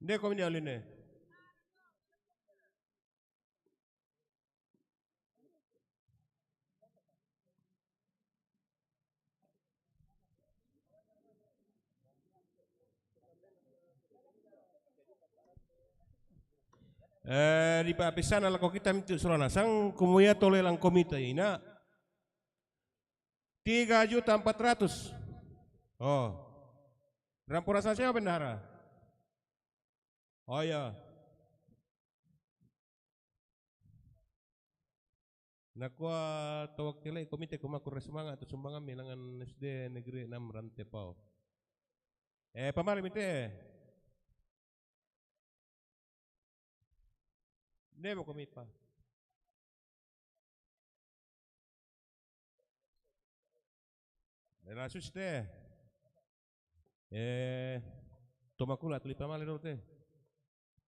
Hindi ko minalin eh. Di papisan ala ko kita mintu surana sang kumuya tole lang komite ina 3.400.000. Oh, rampurasan siya bendahara. Oh ya. Nakwa tawag nila komite kumakur semangat atau sumbangan milangan SD negeri 6 Rantepao. Pamali mite. Demo komit pa. Relasus te. Tomakula tuli pamali do te.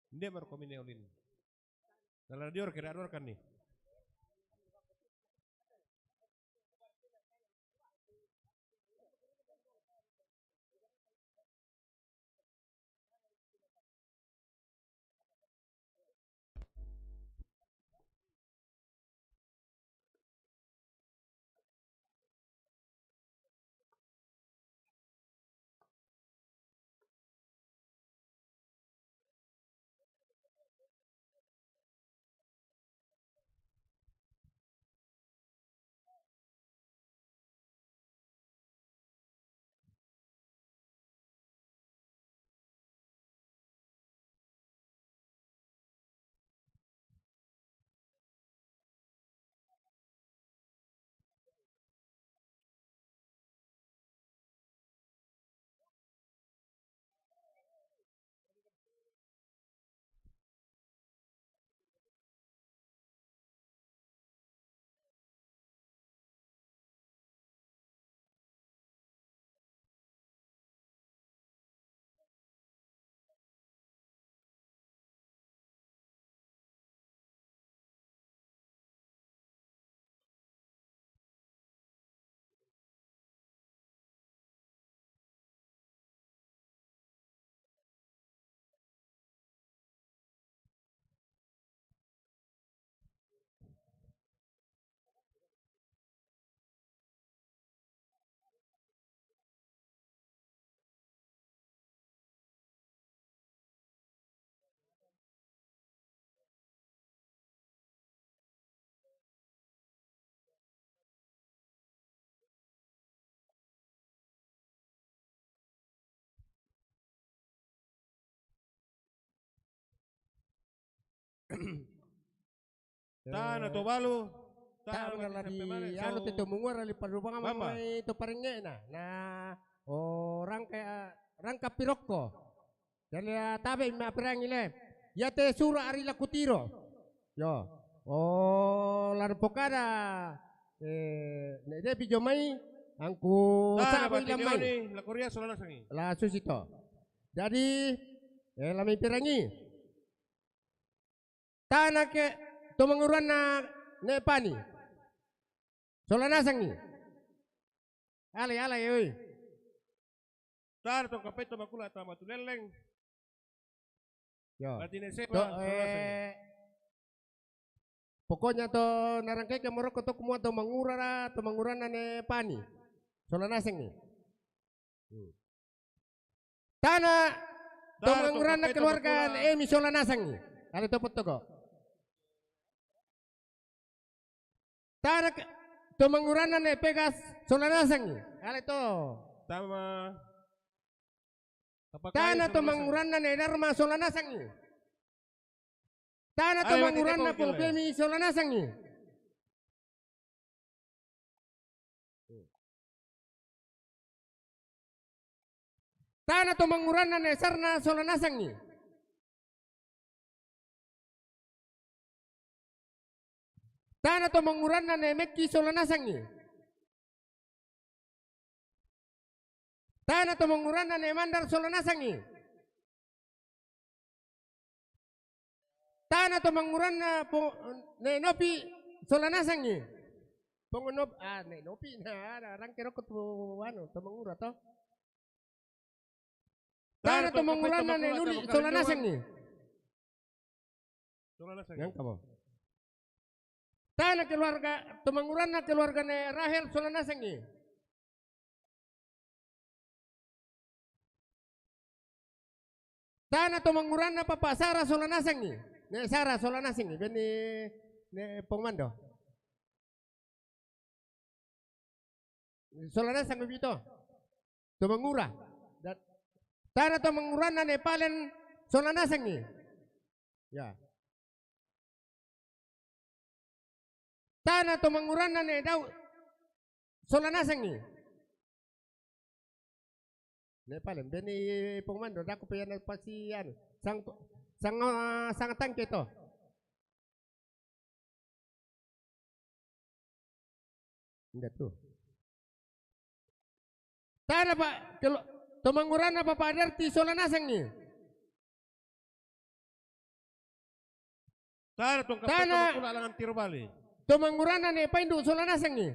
Hindi mar komine ulin. Dalam dior kira kan nih. Tanah to balu. Tanah lagi anu itu mungura li parubang ama itu paringnya na orang kayak rangka pirokko. Jadi tabe ma perang ile. Ya te sura ari lakutiro. Yo. Oh lar pokada ne de bijomai angku sabu ilamai. La Korea solana sangi. La susito. Jadi lami pirangi. Tanah ke tumanguran na nepani. Solana sangi. Alay oi. Tar to kapeto makula tama tuleleng. Yo. Pokoknya to narangkai ke Moroko to kumua to mangurana ne pani. Solana sangi. Tanah to mangurana keluarga Emi solana sangi. Ada topot toko. Tanah tumanguranan pegas solana sangi. Ale to. Tama. Tanah tumanguranan Dharma solana sangi. Tanah tumanguranan Pulpemi solana sangi. Tanah tumanguranan Sarna solana sangi. Tanah tumanguranan Mekki solana sangi. Tanah tumanguranan Mandar solana sangi. Tanah tumanguranan Nopi solana sangi. Pengunop Nopi na orang kira ketu anu tumangura to. Tana to mangurana ne nuli solana sangi. Solana sangi. Yang kamu. Tana keluarga to mangurana keluarga ne Rahel solana sangi. Tana to mangurana papa Sarah solana sangi. Ne Sarah solana sangi beni ne pengmando. Solana sangi bito. To mangura. Tana to mangurana ne palen solana sangi. Ya. Tana to mangurana ne daw solana sangi. Ne palen beni pengmando dako pian pasian sang tangke to. Enggak tuh. Tana pak to mangurana papa adarti solana sangi. Tana tong kapita makula langan tiro bali. To mangurana ne paindu solana sangi.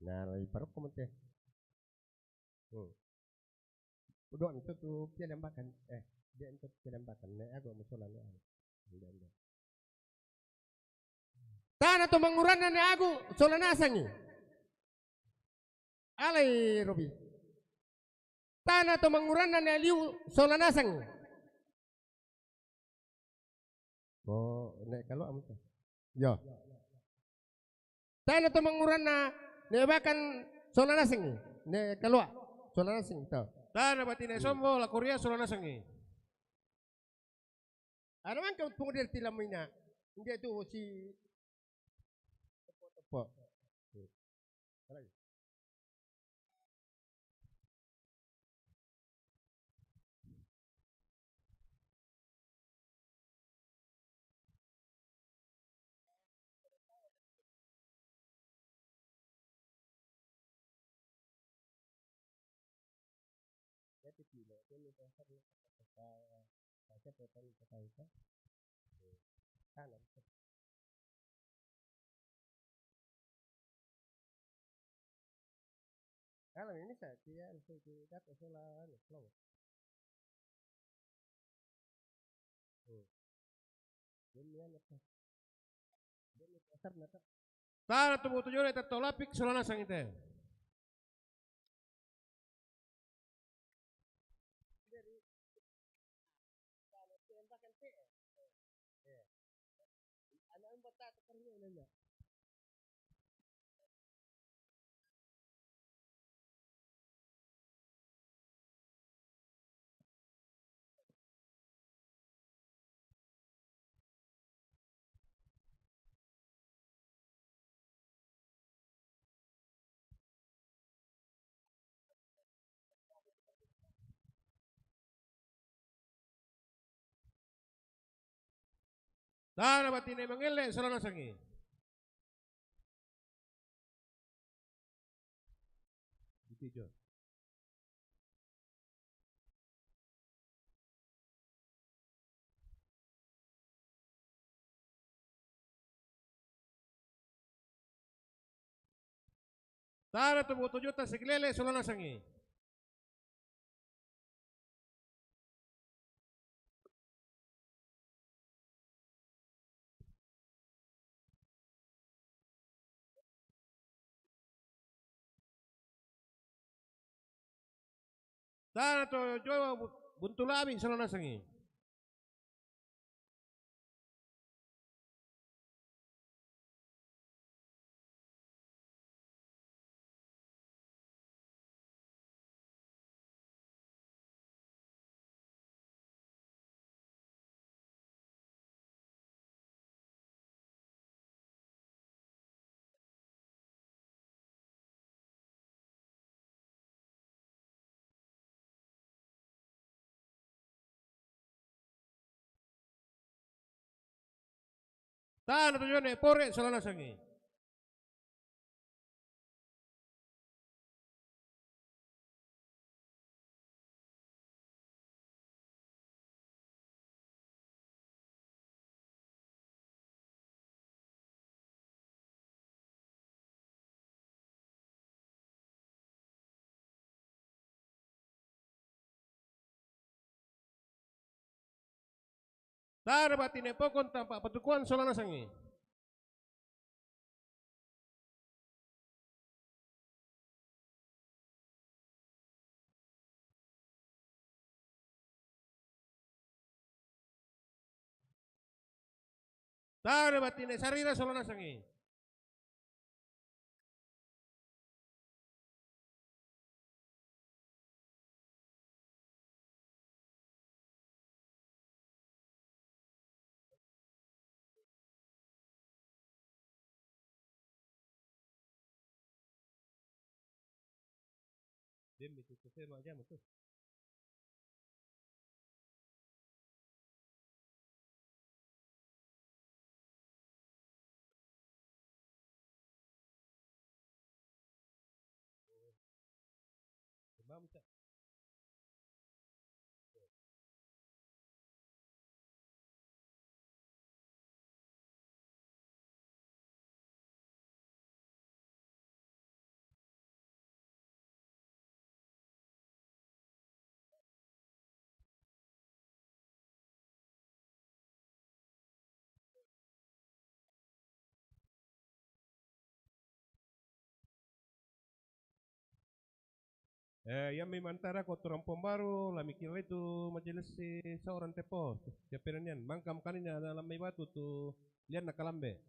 Nah, lagi parok komente. Udah itu tuh pialambakan. Dia itu pialambakan. Ne aku mau solana. Tana to mangurana ne aku solana sangi. Alai Robi. Tana to mangurana ne liu solana sangi. Oh, nek kalau amu tuh. Yo. Tana to mangurana ne bakan solana sangi. Ne kalau solana sangi to. Tana batine sombo la Korea solana sangi. Ano man kau tunggu dari tilam ina. Dia tu si apa? Kalau ini saya dia kita pesolan flow. Tana to butuh jore tato lapik solana sangi teh. Tana batine mangele solana sangi. Ditijo. Tana to butuh juta siglele solana sangi. Tana to jo buntulabi solana sangi. Tana to jone pore solana sangi. Tar batine pokon tampak patukuan solana sangi. Tar batine sarira solana sangi. Dem itu tuh macam tu. Demam cak. Yang memantara kotoran pembaru, lah mikir itu majelis si seorang tepo, japeranian, mangkam kaninya dalam mai batu tu, lian nakalambe.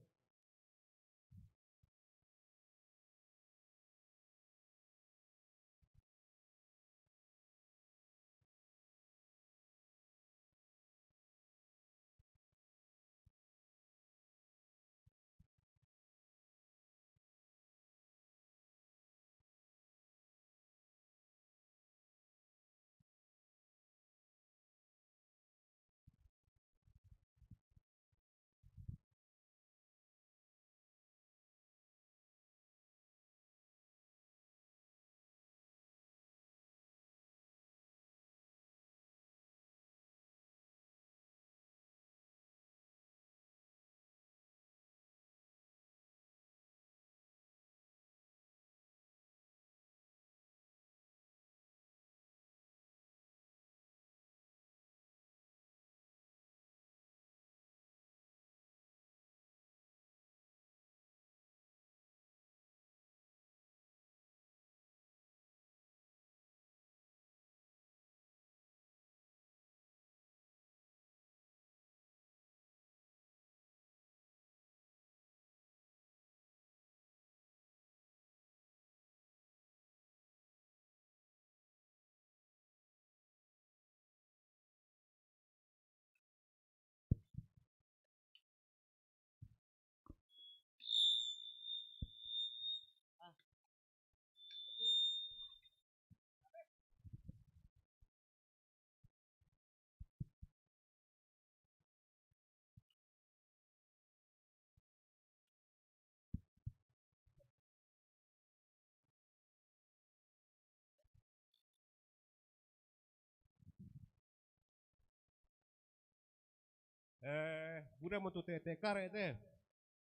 Budak mau tu tete kare teh.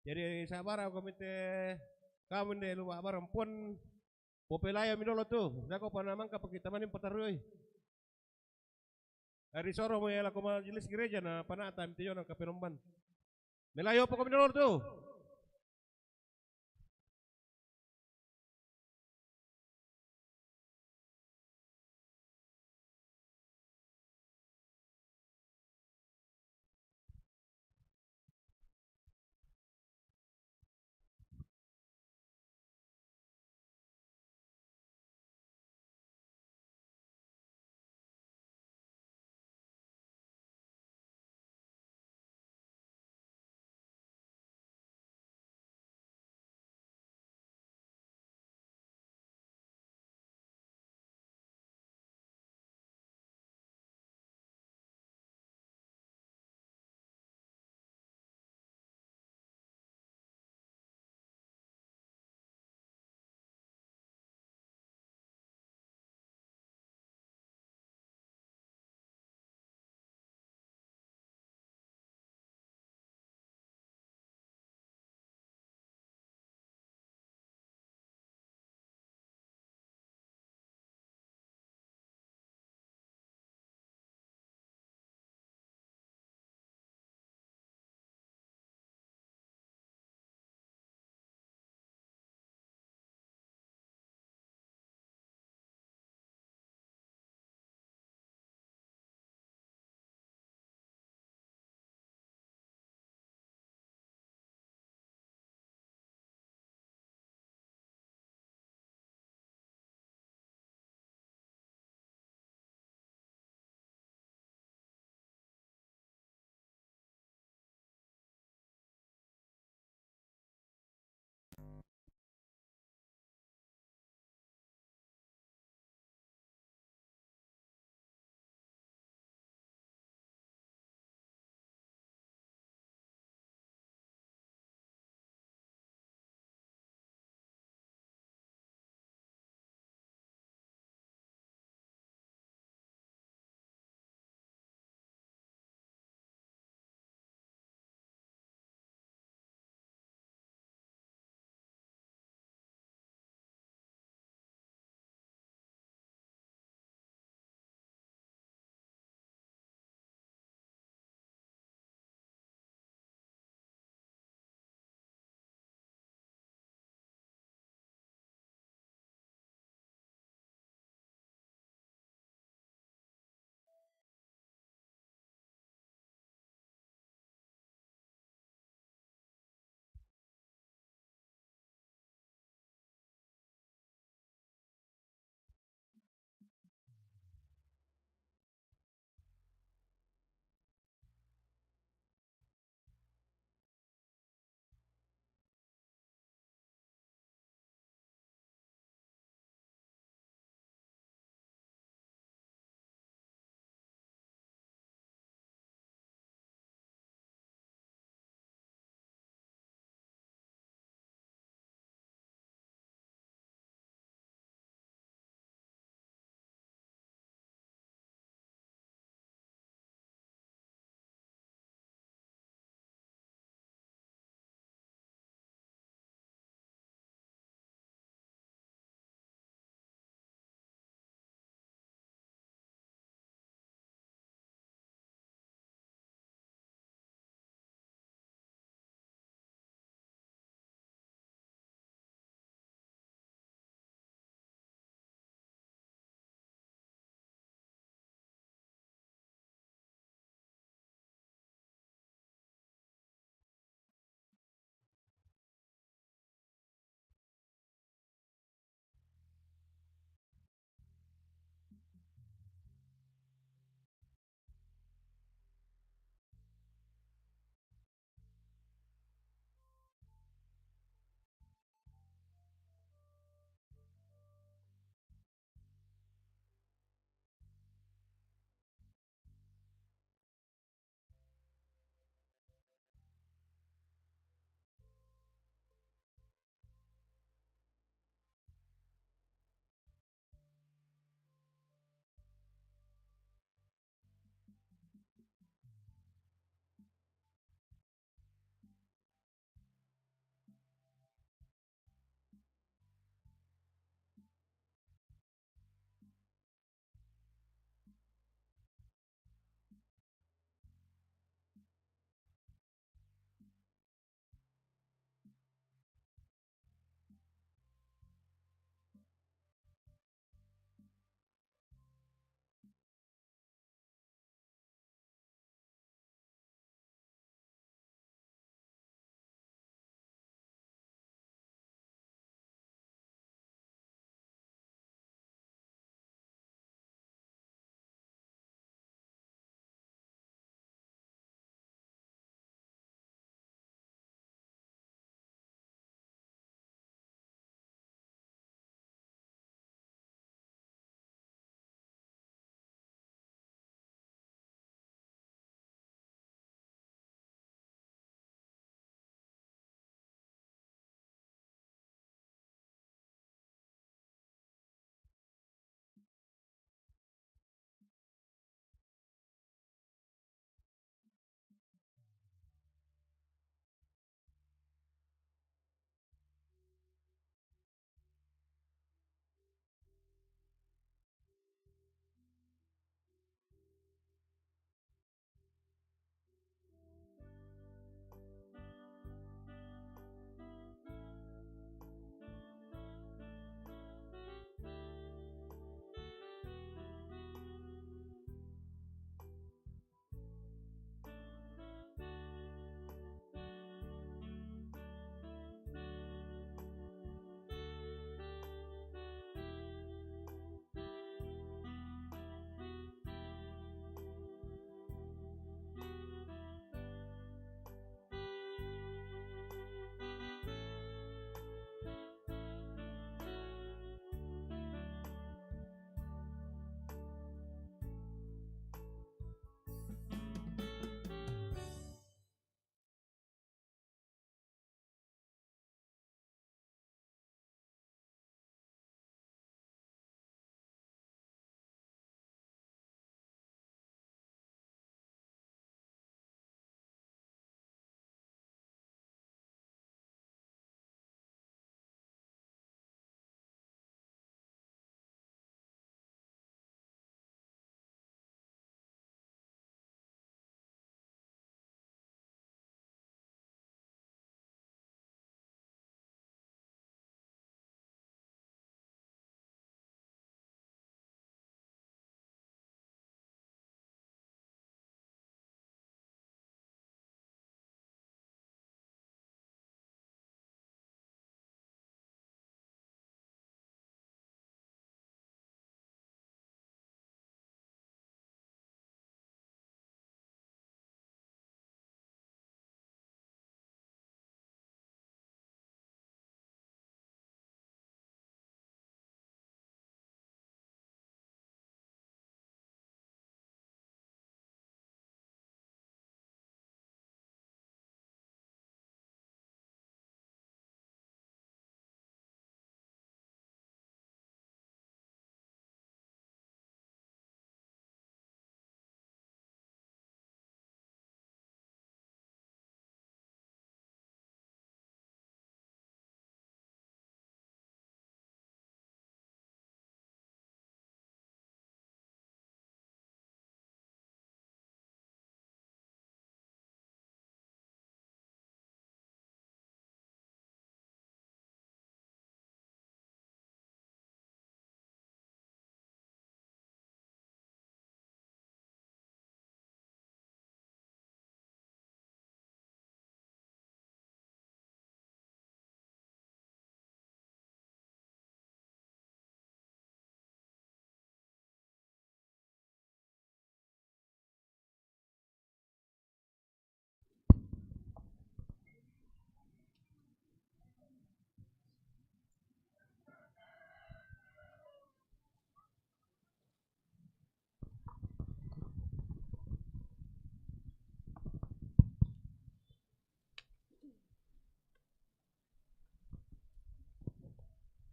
Jadi sabar aku minta kamu deh lu barang pun popelaya minolo tu. Jago panamang kapag kita manin pataroy. Dari soro mo yala ko majelis gereja na panata mitiyo ng kapinomban. Melayo po kami minolo tu.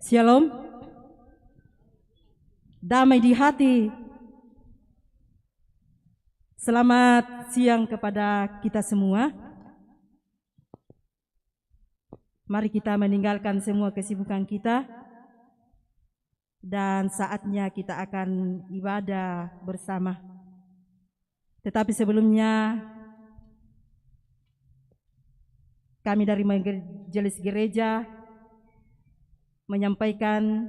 Shalom, damai di hati. Selamat siang kepada kita semua. Mari kita meninggalkan semua kesibukan kita dan saatnya kita akan ibadah bersama. Tetapi sebelumnya kami dari Majelis Gereja menyampaikan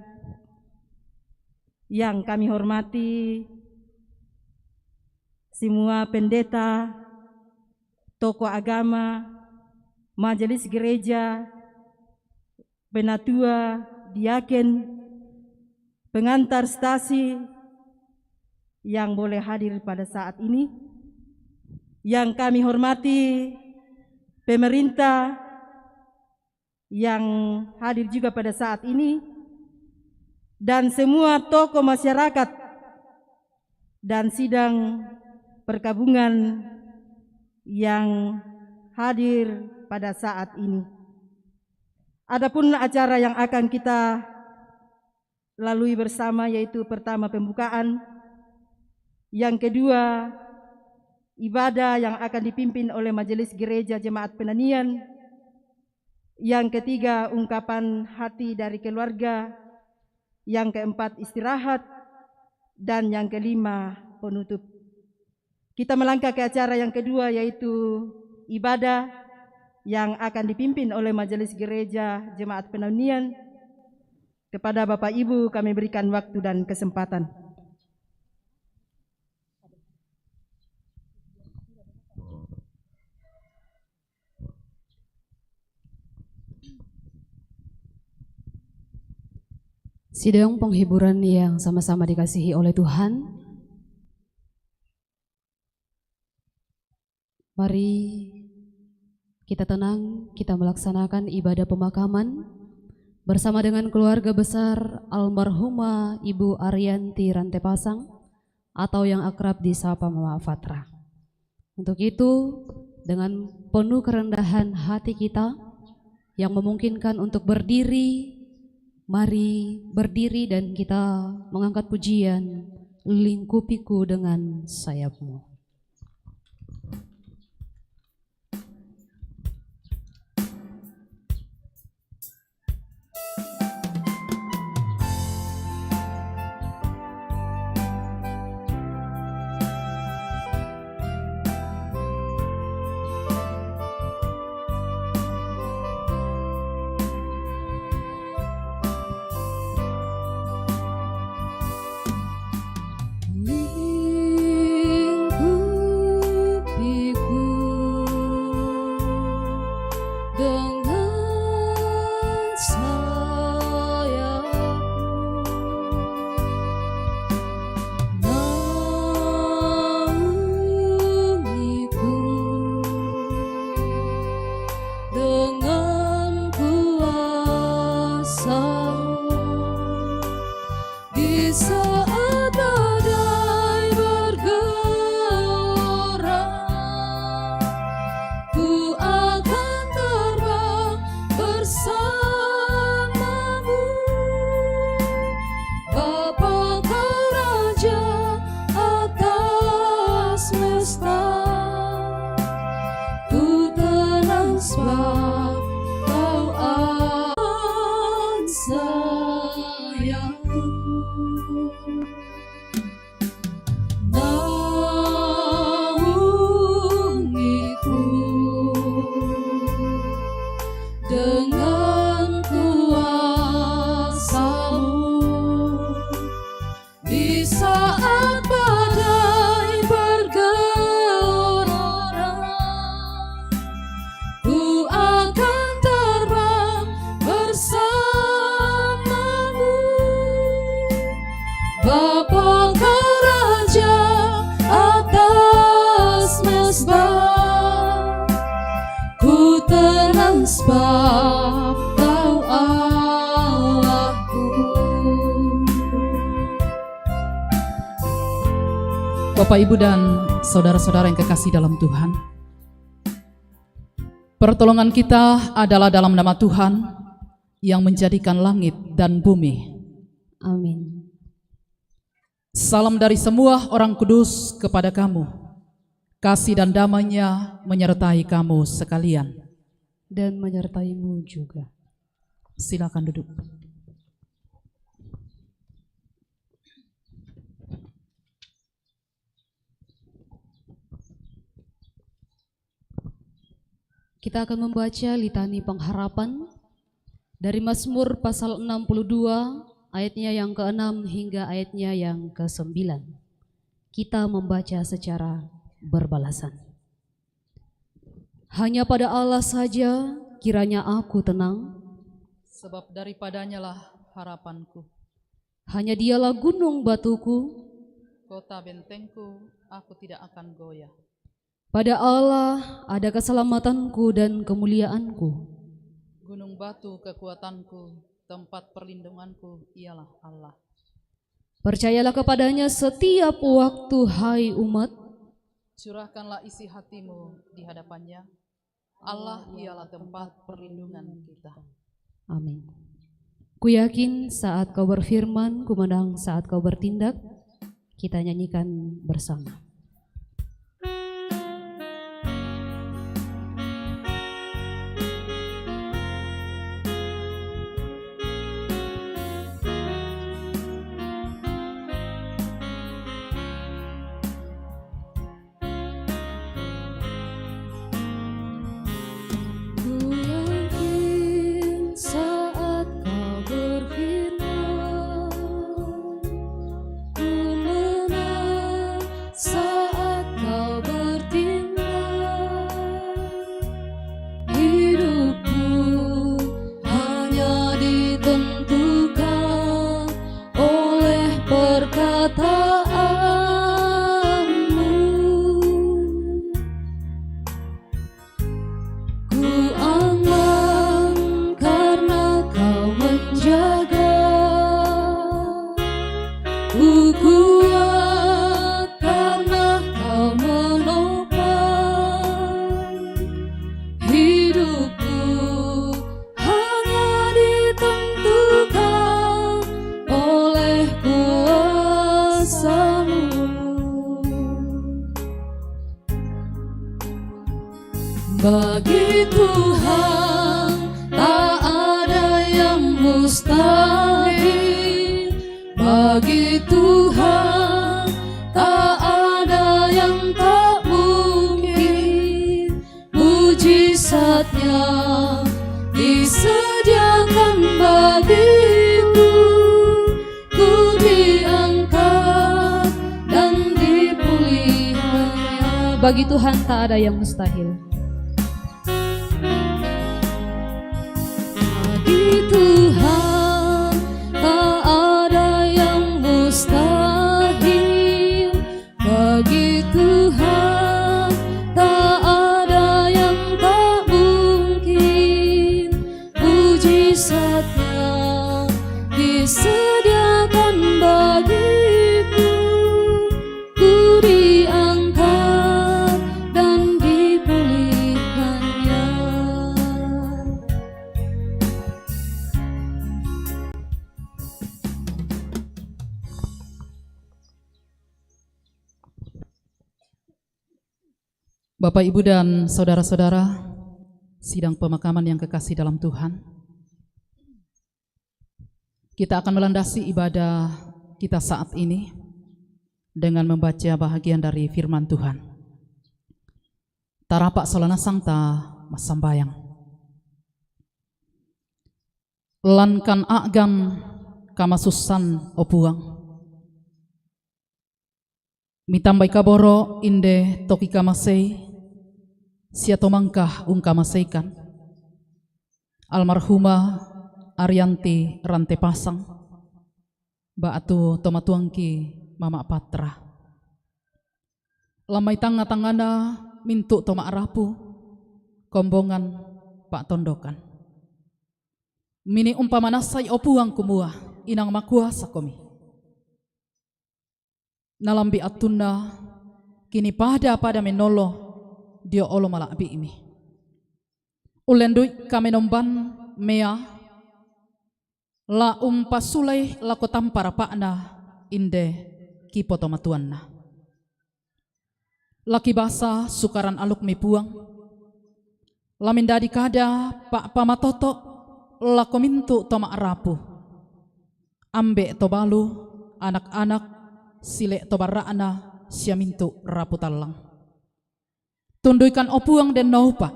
yang kami hormati semua pendeta, tokoh agama, majelis gereja, penatua, diaken, pengantar stasi yang boleh hadir pada saat ini. Yang kami hormati pemerintah yang hadir juga pada saat ini, dan semua tokoh masyarakat dan sidang perkabungan yang hadir pada saat ini. Adapun acara yang akan kita lalui bersama yaitu pertama pembukaan, yang kedua ibadah yang akan dipimpin oleh Majelis Gereja Jemaat Penanian, yang ketiga ungkapan hati dari keluarga, yang keempat istirahat, dan yang kelima penutup. Kita melangkah ke acara yang kedua yaitu ibadah yang akan dipimpin oleh Majelis Gereja Jemaat Penanian. Kepada Bapak Ibu kami berikan waktu dan kesempatan. Sidang penghiburan yang sama-sama dikasihi oleh Tuhan, mari kita tenang, kita melaksanakan ibadah pemakaman bersama dengan keluarga besar almarhumah Ibu Arianti Rantepasang atau yang akrab disapa Mama Fatra. Untuk itu, dengan penuh kerendahan hati kita yang memungkinkan untuk berdiri, mari berdiri dan kita mengangkat pujian lingkupiku dengan sayapmu. Bapak, Ibu, dan saudara-saudara yang kekasih dalam Tuhan, pertolongan kita adalah dalam nama Tuhan yang menjadikan langit dan bumi. Amin. Salam dari semua orang kudus kepada kamu. Kasih dan damai-Nya menyertai kamu sekalian. Dan menyertaimu juga. Silakan duduk. Kita akan membaca litani pengharapan dari Mazmur pasal 62 ayatnya yang ke-6 hingga ayatnya yang ke-9. Kita membaca secara berbalasan. Hanya pada Allah saja kiranya aku tenang, Sebab daripadanya lah harapanku. hanya Dialah gunung batuku, Kota bentengku, aku tidak akan goyah. pada Allah ada keselamatanku dan kemuliaanku. Gunung batu kekuatanku, tempat perlindunganku ialah Allah. Percayalah kepadanya setiap waktu, hai umat. Curahkanlah isi hatimu di hadapannya. Allah ialah tempat perlindungan kita. Amin. Ku yakin saat kau berfirman, ku menang saat kau bertindak. Kita nyanyikan bersama. Bagi Tuhan tak ada yang mustahil. Bagi Tuhan tak ada yang tak mungkin. Mujizatnya disediakan bagiku. Ku diangkat dan dipulihkannya. Bagi Tuhan tak ada yang mustahil. Tuhan tak ada yang mustahil. Bagi Tuhan tak ada yang tak mungkin. Mujizatnya disediakan bagiku. Ku diangkat dan dipulihkannya. Bapak, Ibu, dan saudara-saudara, sidang pemakaman yang kekasih dalam Tuhan, kita akan melandasi ibadah kita saat ini dengan membaca bahagian dari firman Tuhan. Tarapak solana sangta masambayang. Lankan agam kamasusan opuang. Mitambai kaboro inde toki kamasei. Siato mangkah ungkamaseikan almarhumah Arianti Rante Pasang Baatu tomatuangki Mama Patra lamai tanga-tangana mintu toma arapu kombongan Pak Tondokan mini umpamanasai opuang kumua inang makuasa komi nalambi atunda kini pada menoloh dia olo malakbi ini. Ulendui kami nomban mea La sulai lako tampara pakna inde kipoto matuanna. Laki basa sukaran aluk mi puang. Lamindadi kada pak pamatoto lako mintu toma rapu. Ambe to balu anak-anak silek to barraana sia mintu rapu talang. Tunduikan opuang den naupa.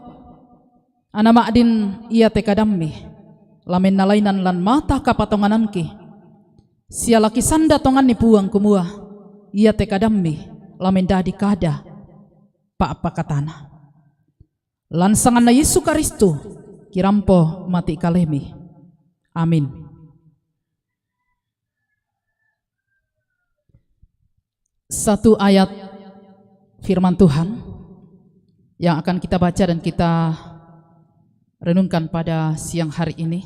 Anama adin ia tekadammi. Lamin nalainan lan mata kapatongananki. Sia laki sanda tongan ni puang kumua. Ia tekadammi lamin dadi kada pa apa katana. Lansangan na Yesus Kristu kirampo mati kalemi. Amin. Satu ayat firman Tuhan yang akan kita baca dan kita renungkan pada siang hari ini.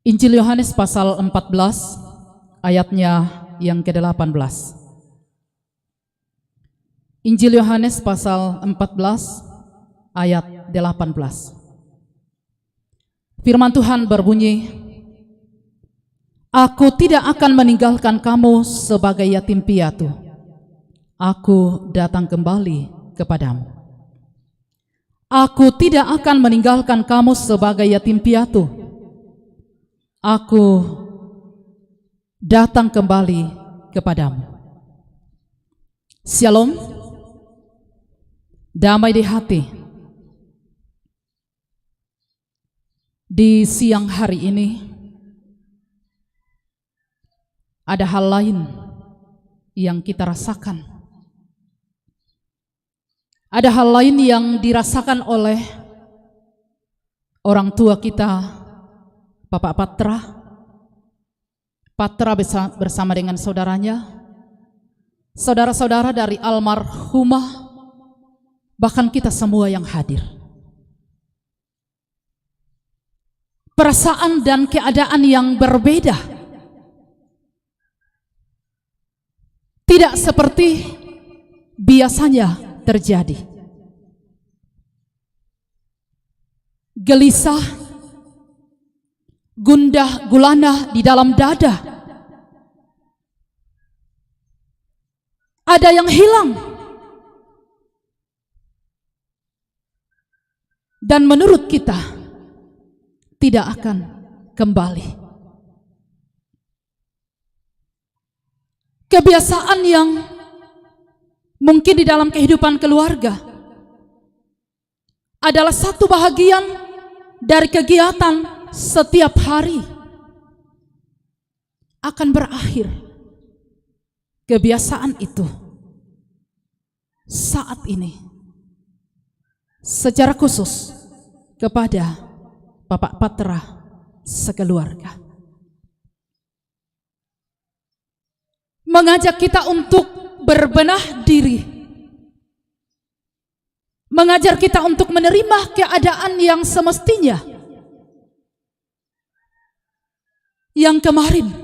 Injil Yohanes pasal 14 ayatnya yang ke-18. Injil Yohanes pasal 14 ayat 18. Firman Tuhan berbunyi, Aku tidak akan meninggalkan kamu sebagai yatim piatu. Aku datang kembali kepadamu. Aku tidak akan meninggalkan kamu sebagai yatim piatu. Aku datang kembali kepadamu. Shalom, damai di hati. Di siang hari ini ada hal lain yang kita rasakan. Ada hal lain yang dirasakan oleh orang tua kita, Bapak Patra bersama dengan saudaranya, saudara-saudara dari almarhumah, bahkan kita semua yang hadir. Perasaan dan keadaan yang berbeda. Tidak seperti biasanya terjadi. Gelisah, gundah gulana di dalam dada. Ada yang hilang. Dan menurut kita tidak akan kembali. Kebiasaan yang mungkin di dalam kehidupan keluarga adalah satu bahagian dari kegiatan setiap hari akan berakhir. Kebiasaan itu saat ini secara khusus kepada Bapak Patra sekeluarga mengajak kita untuk berbenah diri, mengajar kita untuk menerima keadaan yang semestinya, yang kemarin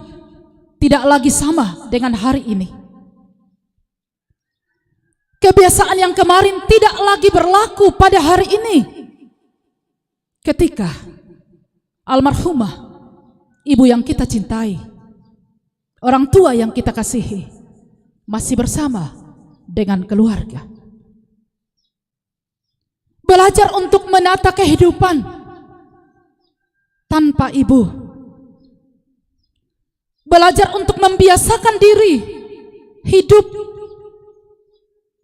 tidak lagi sama dengan hari ini. Kebiasaan yang kemarin tidak lagi berlaku pada hari ini. Ketika almarhumah ibu yang kita cintai, orang tua yang kita kasihi, masih bersama dengan keluarga. Belajar untuk menata kehidupan tanpa ibu. Belajar untuk membiasakan diri hidup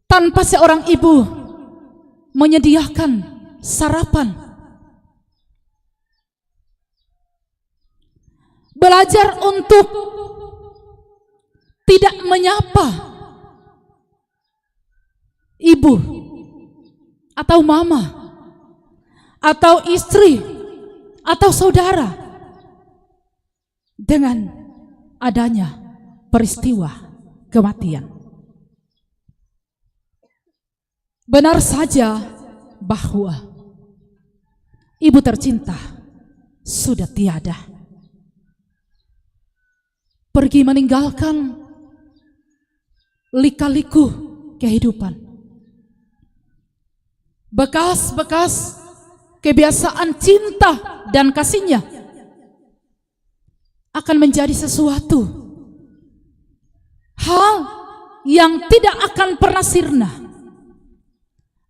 tanpa seorang ibu menyediakan sarapan. Belajar untuk tidak menyapa ibu atau mama atau istri atau saudara dengan adanya peristiwa kematian. Benar saja bahwa ibu tercinta sudah tiada, pergi meninggalkan lika-liku kehidupan, bekas-bekas kebiasaan cinta dan kasihnya akan menjadi sesuatu hal yang tidak akan pernah sirna,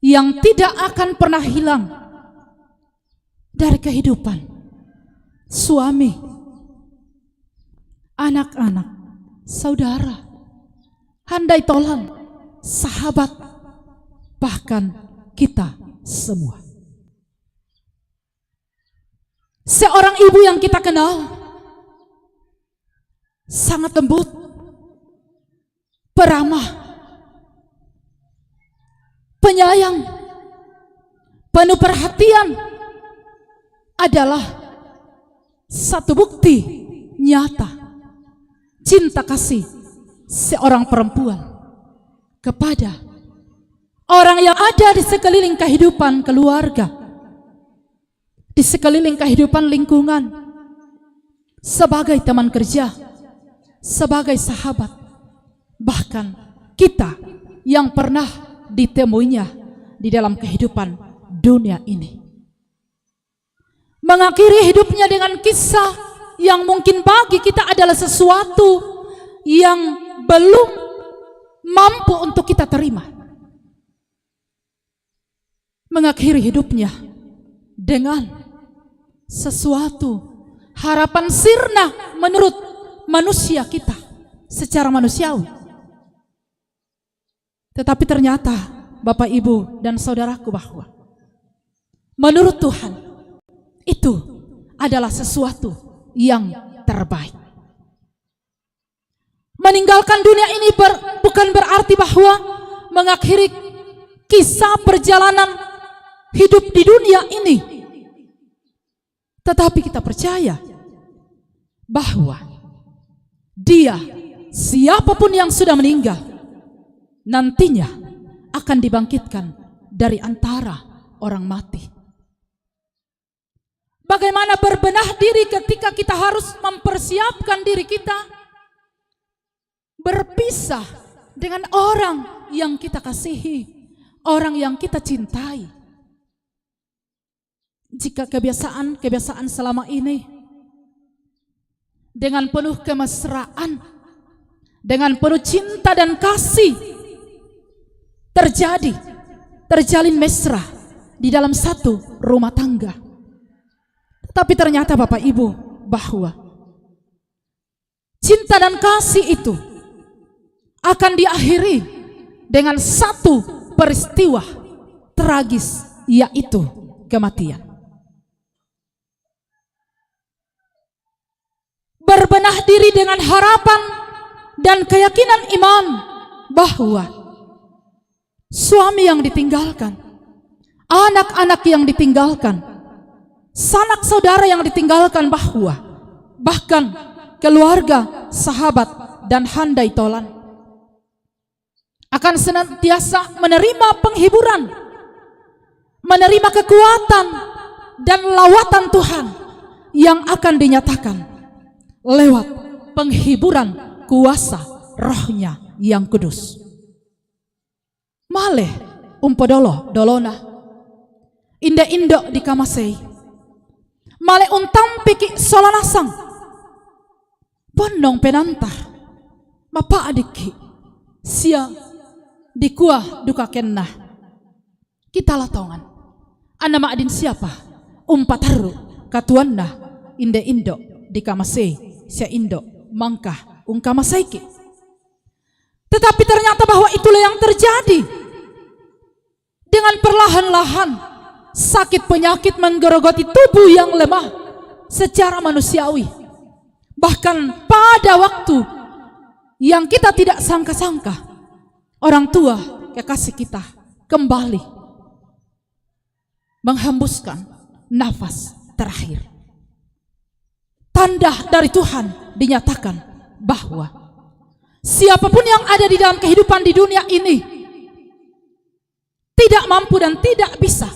yang tidak akan pernah hilang dari kehidupan suami, anak-anak, saudara, handai tolan, sahabat, bahkan kita semua. Seorang ibu yang kita kenal sangat lembut, peramah, penyayang, penuh perhatian adalah satu bukti nyata cinta kasih seorang perempuan kepada orang yang ada di sekeliling kehidupan keluarga, di sekeliling kehidupan lingkungan, sebagai teman kerja, sebagai sahabat, bahkan kita yang pernah ditemuinya di dalam kehidupan dunia ini. Mengakhiri hidupnya dengan kisah yang mungkin bagi kita adalah sesuatu yang belum mampu untuk kita terima. Mengakhiri hidupnya dengan sesuatu harapan sirna menurut manusia kita secara manusiawi. Tetapi ternyata Bapak Ibu dan saudaraku, bahwa menurut Tuhan itu adalah sesuatu yang terbaik. Meninggalkan dunia ini bukan berarti bahwa mengakhiri kisah perjalanan hidup di dunia ini. Tetapi kita percaya bahwa dia, siapapun yang sudah meninggal, nantinya akan dibangkitkan dari antara orang mati. Bagaimana berbenah diri ketika kita harus mempersiapkan diri kita berpisah dengan orang yang kita kasihi, orang yang kita cintai. Jika kebiasaan selama ini dengan penuh kemesraan, dengan penuh cinta dan kasih terjalin mesra di dalam satu rumah tangga. Tapi ternyata Bapak Ibu, bahwa cinta dan kasih itu akan diakhiri dengan satu peristiwa tragis, yaitu kematian. Berbenah diri dengan harapan dan keyakinan iman bahwa suami yang ditinggalkan, anak-anak yang ditinggalkan, sanak saudara yang ditinggalkan, bahwa bahkan keluarga, sahabat, dan handai tolan akan senantiasa menerima penghiburan, menerima kekuatan dan lawatan Tuhan yang akan dinyatakan lewat penghiburan kuasa Roh-Nya yang kudus. Maleh umpodolo dolona, inde-indo di kamasei, male untang piki solanasang, bondong penantah, mapa adiki, sia dikuah duka kennah, kita latongan, anama adin siapa, umpataru katuanna, inde-indo di kamasei, sia indo, mangkah, ungkamasaiki. Tetapi ternyata bahwa itulah yang terjadi. Dengan perlahan-lahan sakit penyakit menggerogoti tubuh yang lemah secara manusiawi. Bahkan pada waktu yang kita tidak sangka-sangka, orang tua kekasih kita kembali menghembuskan nafas terakhir. Tanda dari Tuhan dinyatakan bahwa siapapun yang ada di dalam kehidupan di dunia ini tidak mampu dan tidak bisa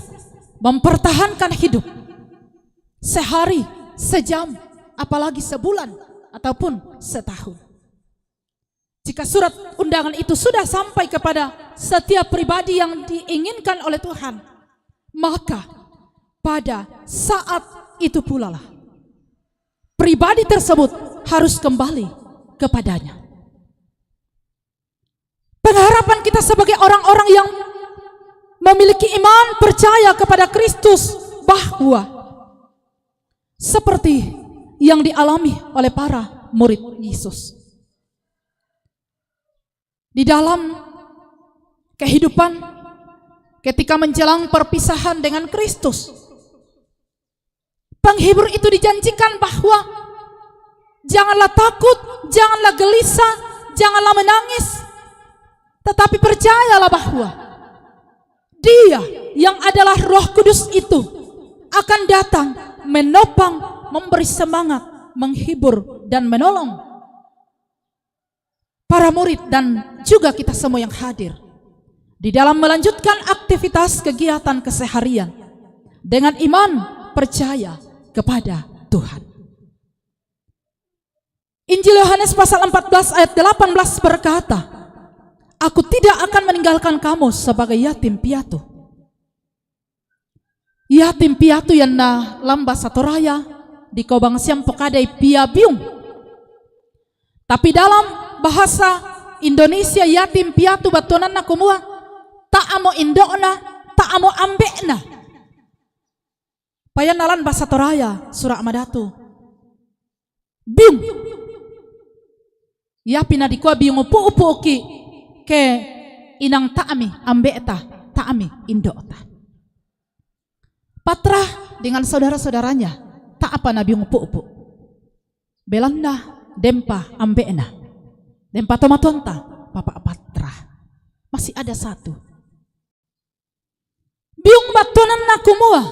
mempertahankan hidup sehari, sejam, apalagi sebulan ataupun setahun. Jika surat undangan itu sudah sampai kepada setiap pribadi yang diinginkan oleh Tuhan, maka pada saat itu pula lah pribadi tersebut harus kembali kepadanya. Pengharapan kita sebagai orang-orang yang memiliki iman percaya kepada Kristus bahwa seperti yang dialami oleh para murid Yesus. Di dalam kehidupan ketika menjelang perpisahan dengan Kristus, penghibur itu dijanjikan bahwa janganlah takut, janganlah gelisah, janganlah menangis, tetapi percayalah bahwa Dia yang adalah Roh Kudus itu akan datang, menopang, memberi semangat, menghibur, dan menolong para murid dan juga kita semua yang hadir di dalam melanjutkan aktivitas kegiatan keseharian dengan iman percaya kepada Tuhan. Injil Yohanes pasal 14 ayat 18 berkata, "Aku tidak akan meninggalkan kamu sebagai yatim piatu." Yatim piatu yang na lamba satu raya di kobang siam pokadai piabiung. Tapi dalam bahasa Indonesia yatim piatu batunan na kumua tak amo indokna, tak amo ambekna. Payan nalan bahasa Toraya surah Madatu. Biung. Ya pina dikua biung upu-upu ki ke inang taami ambekta, taami indokta. Patra dengan saudara-saudaranya tak apa nabi upu-upu. Belanda dempa ambekna. Dempa tomatonta papa patra. Masih ada satu. Biung batunan nakumua.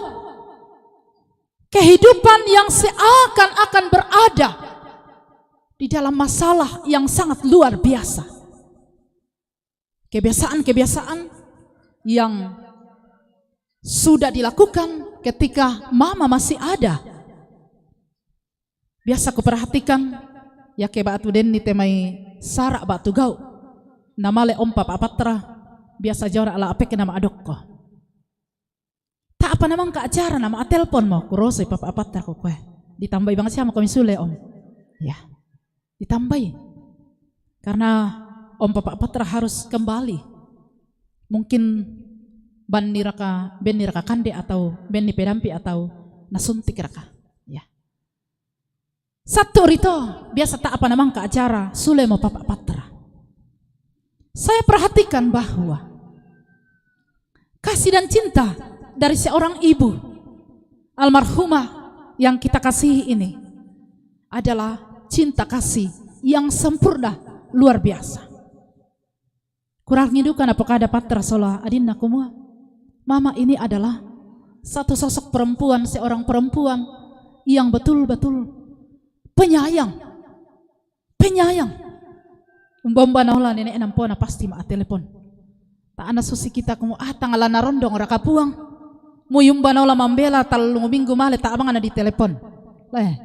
Kehidupan yang seakan-akan berada di dalam masalah yang sangat luar biasa. Kebiasaan-kebiasaan yang sudah dilakukan ketika mama masih ada. Biasa kuperhatikan ya ke batu denni temai sarak batu gau. Nama le om papa patra biasa jawara ala apek nama adokko. Tak apa namang ke acara nama telepon mau kurosoi papa patra ko kue. Ditambahi banget siapa kami sule om. Ya. Ditambahi. Karena om papa patra harus kembali. Mungkin ben niraka kande atau ben pedampi atau nasuntik raka. Ya. Satu rito biasa tak apa namang ke acara sule mau papa patra. Saya perhatikan bahwa kasih dan cinta dari seorang ibu almarhumah yang kita kasihi ini adalah cinta kasih yang sempurna luar biasa. Kurang ngidukan apakah ada patra sola adinna kumua. Mama ini adalah satu sosok perempuan, seorang perempuan yang betul-betul penyayang. Penyayang. Umbamba naula nenek nampona pasti maa telepon. Tak ana susi kita kumu tangala narondong raka puang. Muyumba naula mambela talungu minggu male tak abang ana di telepon. Leh.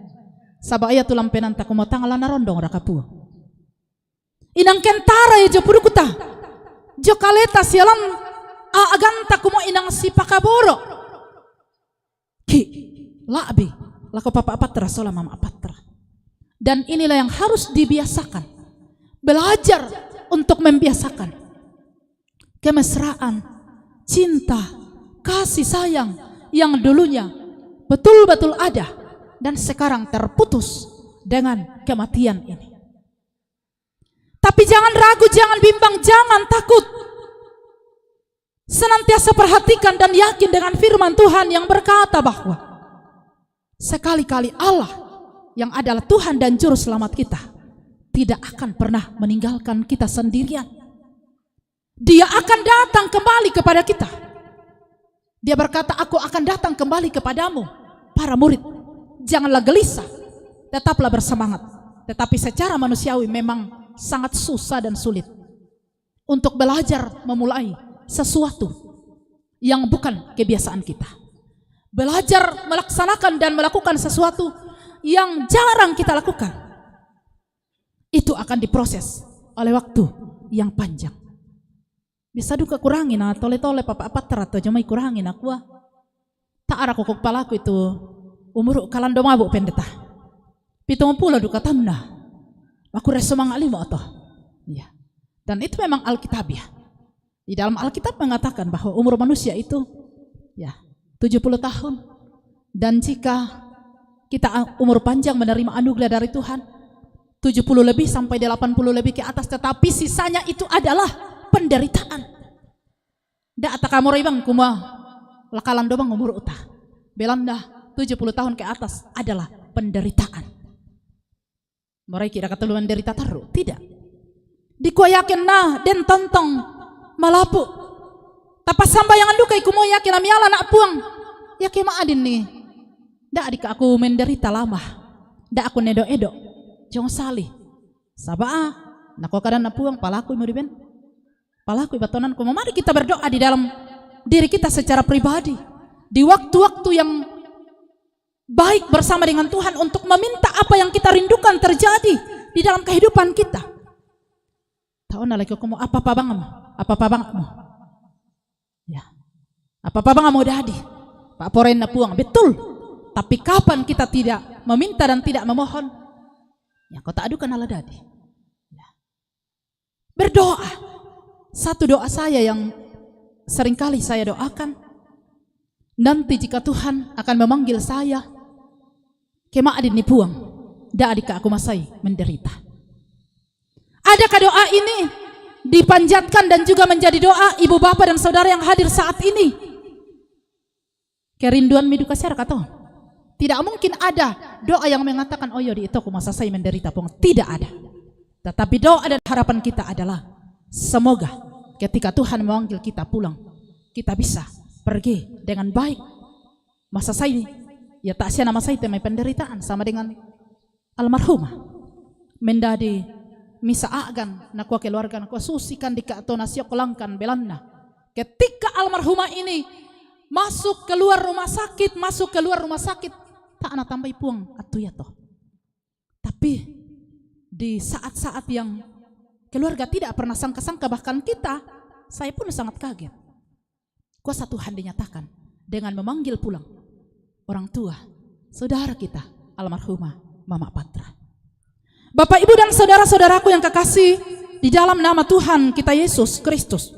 Sabaya tulang penanta kumu tangala narondong raka puang. Inang kentara ya jo pudukuta. Jo kaleta sialan aganta kumo inang si pakaboro. Ki labi lako papa patra sola mama patra. Dan inilah yang harus dibiasakan. Belajar untuk membiasakan kemesraan, cinta, kasih sayang yang dulunya betul-betul ada dan sekarang terputus dengan kematian ini. Tapi jangan ragu, jangan bimbang, jangan takut. Senantiasa perhatikan dan yakin dengan firman Tuhan yang berkata bahwa sekali-kali Allah yang adalah Tuhan dan Juru Selamat kita tidak akan pernah meninggalkan kita sendirian. Dia akan datang kembali kepada kita. Dia berkata, aku akan datang kembali kepadamu, para murid. Janganlah gelisah, tetaplah bersemangat. Tetapi secara manusiawi memang sangat susah dan sulit untuk belajar memulai sesuatu yang bukan kebiasaan kita. Belajar melaksanakan dan melakukan sesuatu yang jarang kita lakukan. Itu akan diproses oleh waktu yang panjang. Bisa duka kurangin tole-tole papa patra atau jamai kurangin aku. Tak ada kokok palaku itu umur kalando mabuk pendeta. 70 duka tanah. Aku reso mangalimo toh. Ya. Dan itu memang Alkitabiah. Di dalam Alkitab mengatakan bahwa umur manusia itu ya 70 tahun. Dan jika kita umur panjang menerima anugerah dari Tuhan, 70 lebih sampai 80 lebih ke atas, tetapi sisanya itu adalah penderitaan. Da atakamu ibang kuma lakalan dobang umur utah. Belanda 70 tahun ke atas adalah penderitaan. Mereka kira ketuluan derita taruh, tidak. Dikuayakin nah den tontong malapu. Tapas sambayangan duka ikumo yakin amiala nak puang. Yakin ma adin nih. Da adik aku menderita lama. Da aku nedo-edo. Jong salih. Sabaa nako kadang na puang palaku mau diben. Palaku ibatonanku. Mari kita berdoa di dalam diri kita secara pribadi. Di waktu-waktu yang baik bersama dengan Tuhan untuk meminta apa yang kita rindukan terjadi di dalam kehidupan kita. Tahu na lagi kamu apa bangamu? Apa bangamu? Ya. Apa bangamu dadi? Pak Poren na puang betul. Tapi kapan kita tidak meminta dan tidak memohon? Ya kau tak adukan ala dadi. Ya. Berdoa. Satu doa saya yang seringkali saya doakan, nanti jika Tuhan akan memanggil saya, kema adin ni puang, da adika aku masai menderita. Adakah doa ini dipanjatkan dan juga menjadi doa ibu bapak dan saudara yang hadir saat ini? Kerinduan miduka syara kata, tidak mungkin ada doa yang mengatakan oh yodi itu aku masa saya menderita puang. Tidak ada. Tetapi doa dan harapan kita adalah semoga ketika Tuhan memanggil kita pulang, kita bisa pergi dengan baik. Masa saya ya tak sia nama saya temai penderitaan sama dengan almarhumah. Mendadi misa agan nakwa keluarga nakwa susikan di kato nasio kolangkan Belanda. Ketika almarhumah ini masuk keluar rumah sakit, tak ana tambah puang atu ya toh. Tapi di saat-saat yang keluarga tidak pernah sangka-sangka, bahkan kita, saya pun sangat kaget. Kuasa Tuhan dinyatakan dengan memanggil pulang orang tua, saudara kita, almarhumah Mama Patra. Bapak, Ibu dan saudara-saudaraku yang kekasih di dalam nama Tuhan kita Yesus Kristus,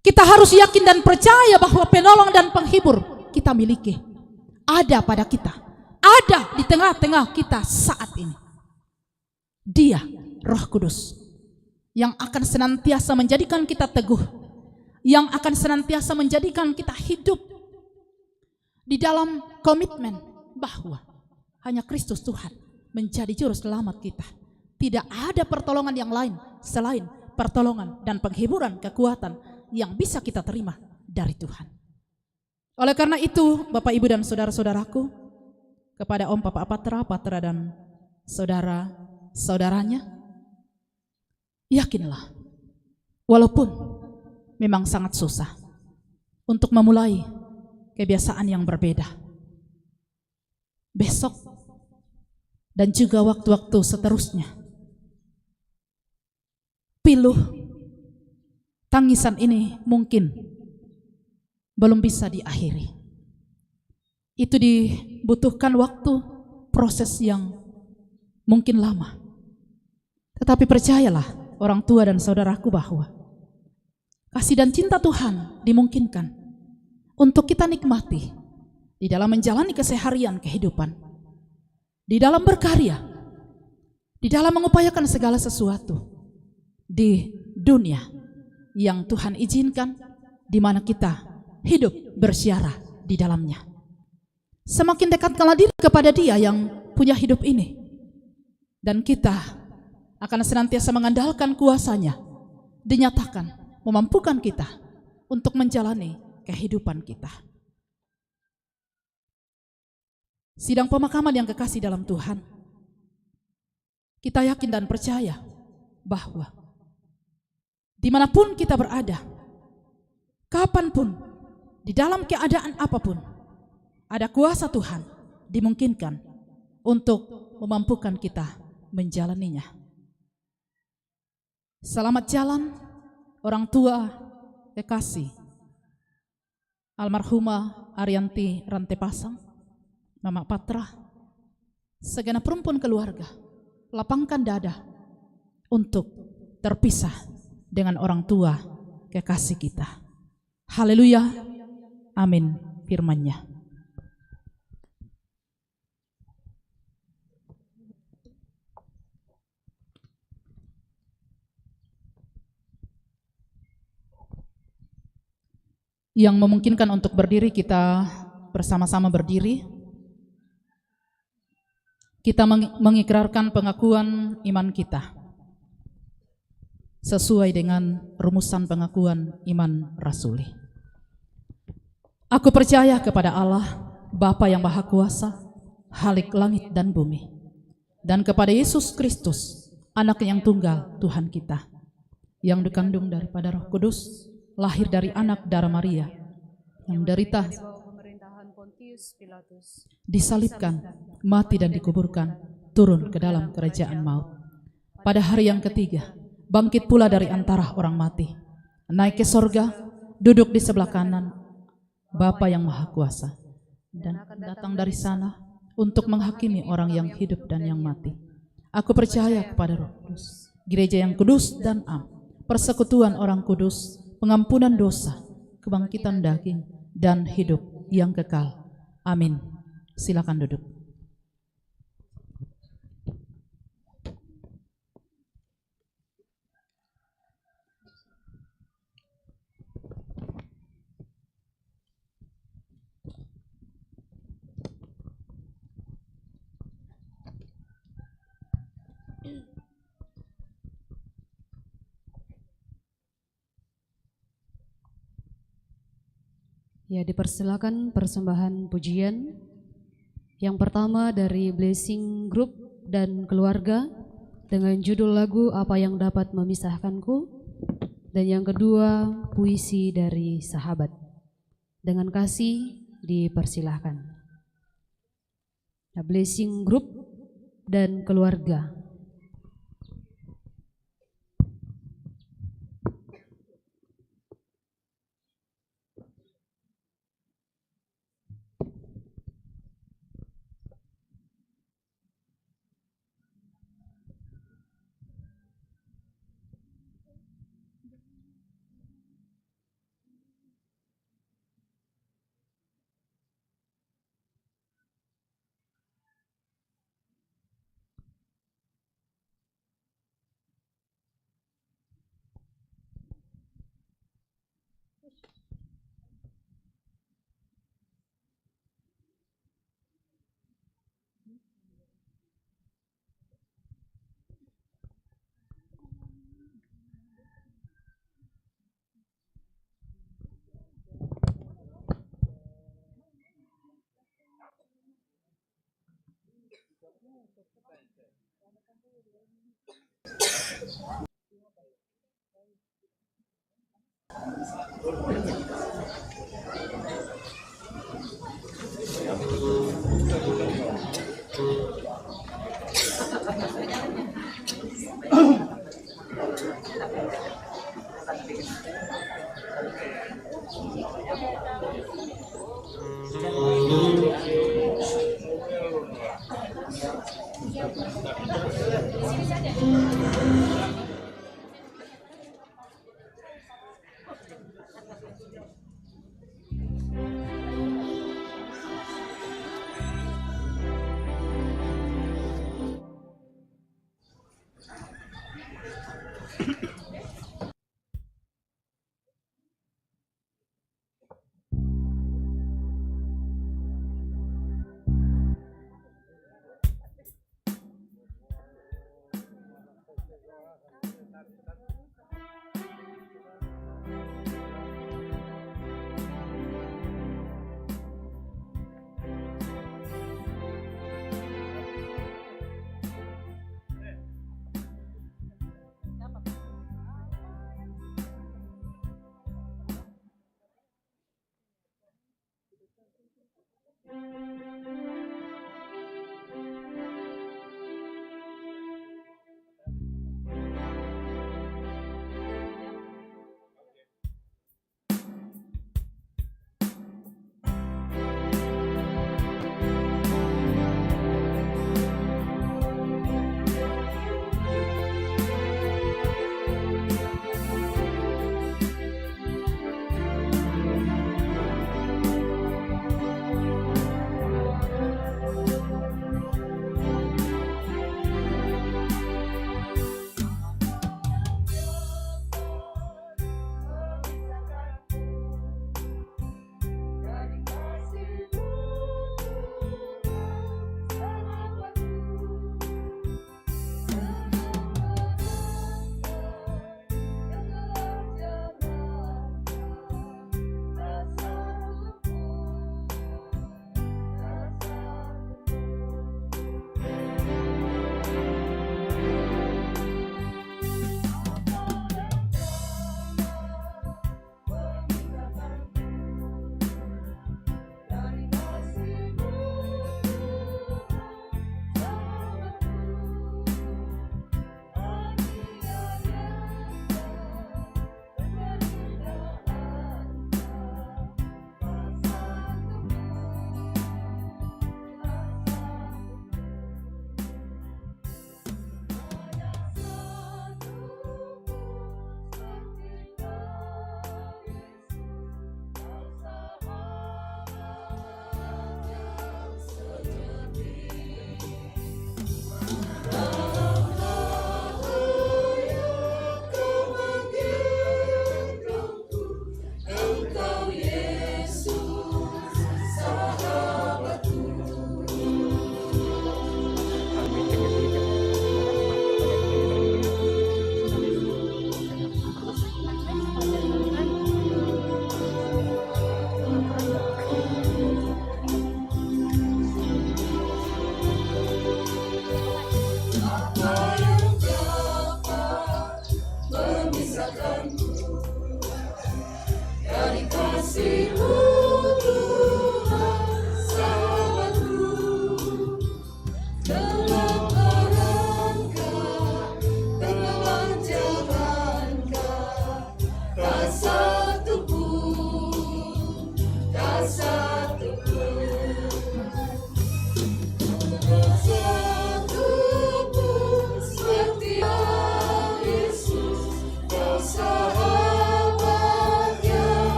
kita harus yakin dan percaya bahwa penolong dan penghibur kita miliki, ada pada kita, ada di tengah-tengah kita saat ini. Dia Roh Kudus yang akan senantiasa menjadikan kita teguh, yang akan senantiasa menjadikan kita hidup di dalam komitmen bahwa hanya Kristus Tuhan menjadi juru selamat kita. Tidak ada pertolongan yang lain selain pertolongan dan penghiburan kekuatan yang bisa kita terima dari Tuhan. Oleh karena itu, Bapak, Ibu dan saudara-saudaraku, kepada Om Papa Patra dan saudara-saudaranya, yakinlah, walaupun memang sangat susah untuk memulai kebiasaan yang berbeda, besok dan juga waktu-waktu seterusnya, piluh tangisan ini mungkin belum bisa diakhiri. Itu dibutuhkan waktu, proses yang mungkin lama. Tetapi percayalah orang tua dan saudaraku bahwa kasih dan cinta Tuhan dimungkinkan untuk kita nikmati di dalam menjalani keseharian kehidupan, di dalam berkarya, di dalam mengupayakan segala sesuatu di dunia yang Tuhan izinkan, di mana kita hidup bersiarah di dalamnya. Semakin dekatkanlah diri kepada Dia yang punya hidup ini, dan kita akan senantiasa mengandalkan kuasa-Nya, dinyatakan memampukan kita untuk menjalani kehidupan kita. Sidang pemakaman yang kekasih dalam Tuhan, kita yakin dan percaya bahwa dimanapun kita berada, kapanpun, di dalam keadaan apapun, ada kuasa Tuhan dimungkinkan untuk memampukan kita menjalaninya. Selamat jalan orang tua kekasih almarhumah Arianti Rantepasang, Mama Patra, segenap rumpun keluarga, lapangkan dada untuk terpisah dengan orang tua kekasih kita. Haleluya, amin firman-Nya. Yang memungkinkan untuk berdiri, kita bersama-sama berdiri. Kita mengikrarkan pengakuan iman kita sesuai dengan rumusan pengakuan iman rasuli. Aku percaya kepada Allah, Bapa yang Maha Kuasa, Khalik langit dan bumi, dan kepada Yesus Kristus, Anak yang tunggal Tuhan kita, yang dikandung daripada Roh Kudus, lahir dari anak darah Maria, yang menderita, disalibkan, mati dan dikuburkan, turun ke dalam kerajaan maut. Pada hari yang ketiga, bangkit pula dari antara orang mati, naik ke sorga, duduk di sebelah kanan Bapa yang Maha Kuasa, dan datang dari sana untuk menghakimi orang yang hidup dan yang mati. Aku percaya kepada Roh Kudus, gereja yang kudus dan am, persekutuan orang kudus, pengampunan dosa, kebangkitan daging, dan hidup yang kekal. Amin. Silakan duduk. Ya, dipersilakan persembahan pujian. Yang pertama dari Blessing Group dan keluarga dengan judul lagu Apa Yang Dapat Memisahkanku, dan yang kedua puisi dari sahabat. Dengan kasih dipersilahkan. Nah, Blessing Group dan keluarga.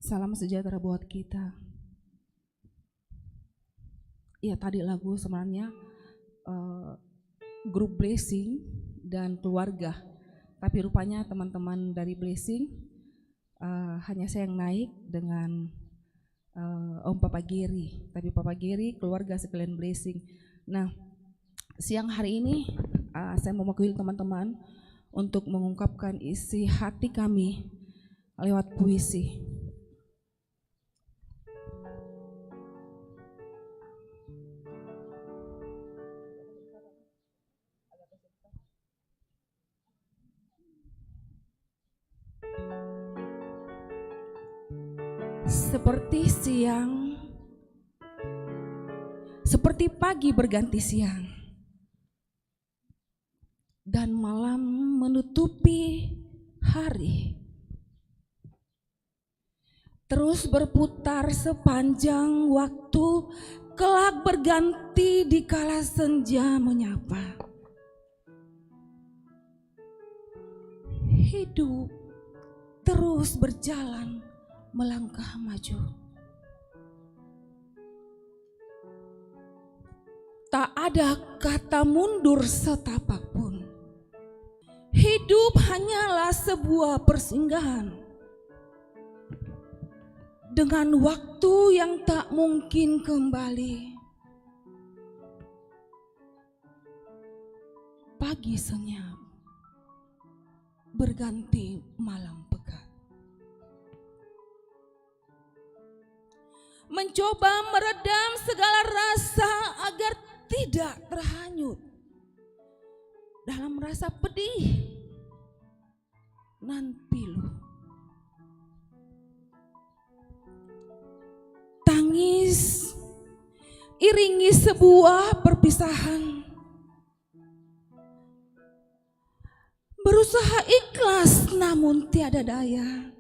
Salam sejahtera buat kita. Ya tadi lagu sebenarnya grup Blessing dan keluarga. Tapi rupanya teman-teman dari Blessing hanya saya yang naik dengan Om Papa Geri. Tapi Papa Geri keluarga sekalian Blessing. Nah siang hari ini saya mewakili teman-teman untuk mengungkapkan isi hati kami lewat puisi. Seperti siang, seperti pagi berganti siang, dan malam menutupi hari. Terus berputar sepanjang waktu, kelak berganti di kala senja menyapa. Hidup terus berjalan melangkah maju. Tak ada kata mundur setapak pun. Hidup hanyalah sebuah persinggahan dengan waktu yang tak mungkin kembali. Pagi senyap berganti malam pekat. Mencoba meredam segala rasa agar tidak terhanyut dalam rasa pedih nan pilu. Tangis iringi sebuah perpisahan. Berusaha ikhlas namun tiada daya.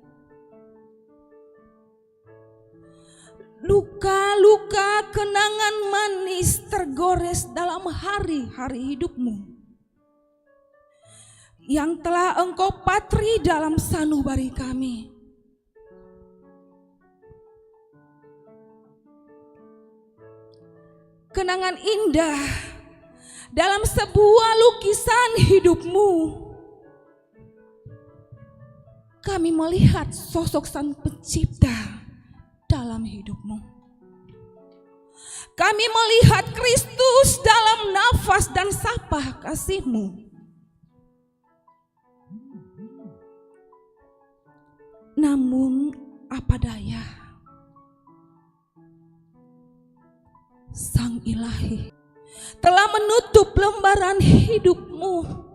Luka-luka kenangan manis tergores dalam hari-hari hidupmu yang telah engkau patri dalam sanubari kami. Kenangan indah dalam sebuah lukisan hidupmu. Kami melihat sosok Sang Pencipta dalam hidupmu. Kami melihat Kristus dalam nafas dan sapa kasih-Mu. Namun apa daya, Sang Ilahi telah menutup lembaran hidupmu.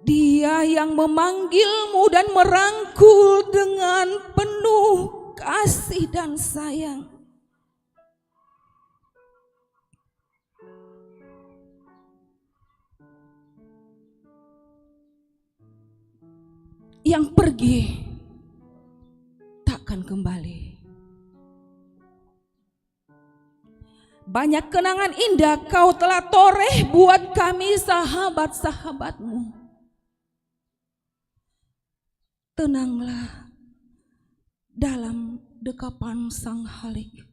Dia yang memanggilmu dan merangkul dengan penuh kasih dan sayang. Yang pergi takkan kembali. Banyak kenangan indah kau telah toreh buat kami sahabat-sahabatmu. Tenanglah dalam dekapan Sang Halik.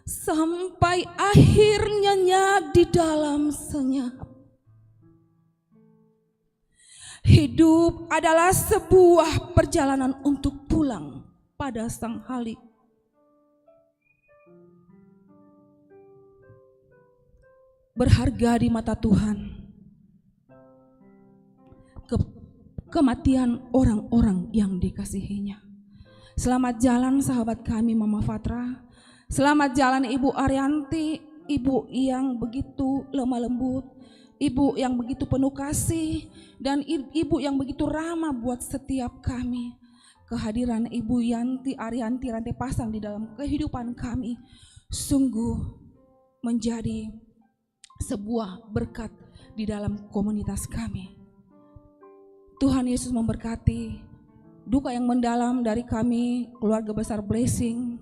Sampai akhir nyenyak di dalam senyap. Hidup adalah sebuah perjalanan untuk pulang pada Sang Halik. Berharga di mata Tuhan kematian orang-orang yang dikasihinya. Selamat jalan sahabat kami Mama Fatra. Selamat jalan Ibu Arianti, Ibu yang begitu lemah lembut, Ibu yang begitu penuh kasih, dan Ibu yang begitu ramah buat setiap kami. kehadiran Ibu Yanti Arianti Rantai Pasang di dalam kehidupan kami sungguh menjadi sebuah berkat di dalam komunitas kami. Tuhan Yesus memberkati duka yang mendalam dari kami, keluarga besar Blessing.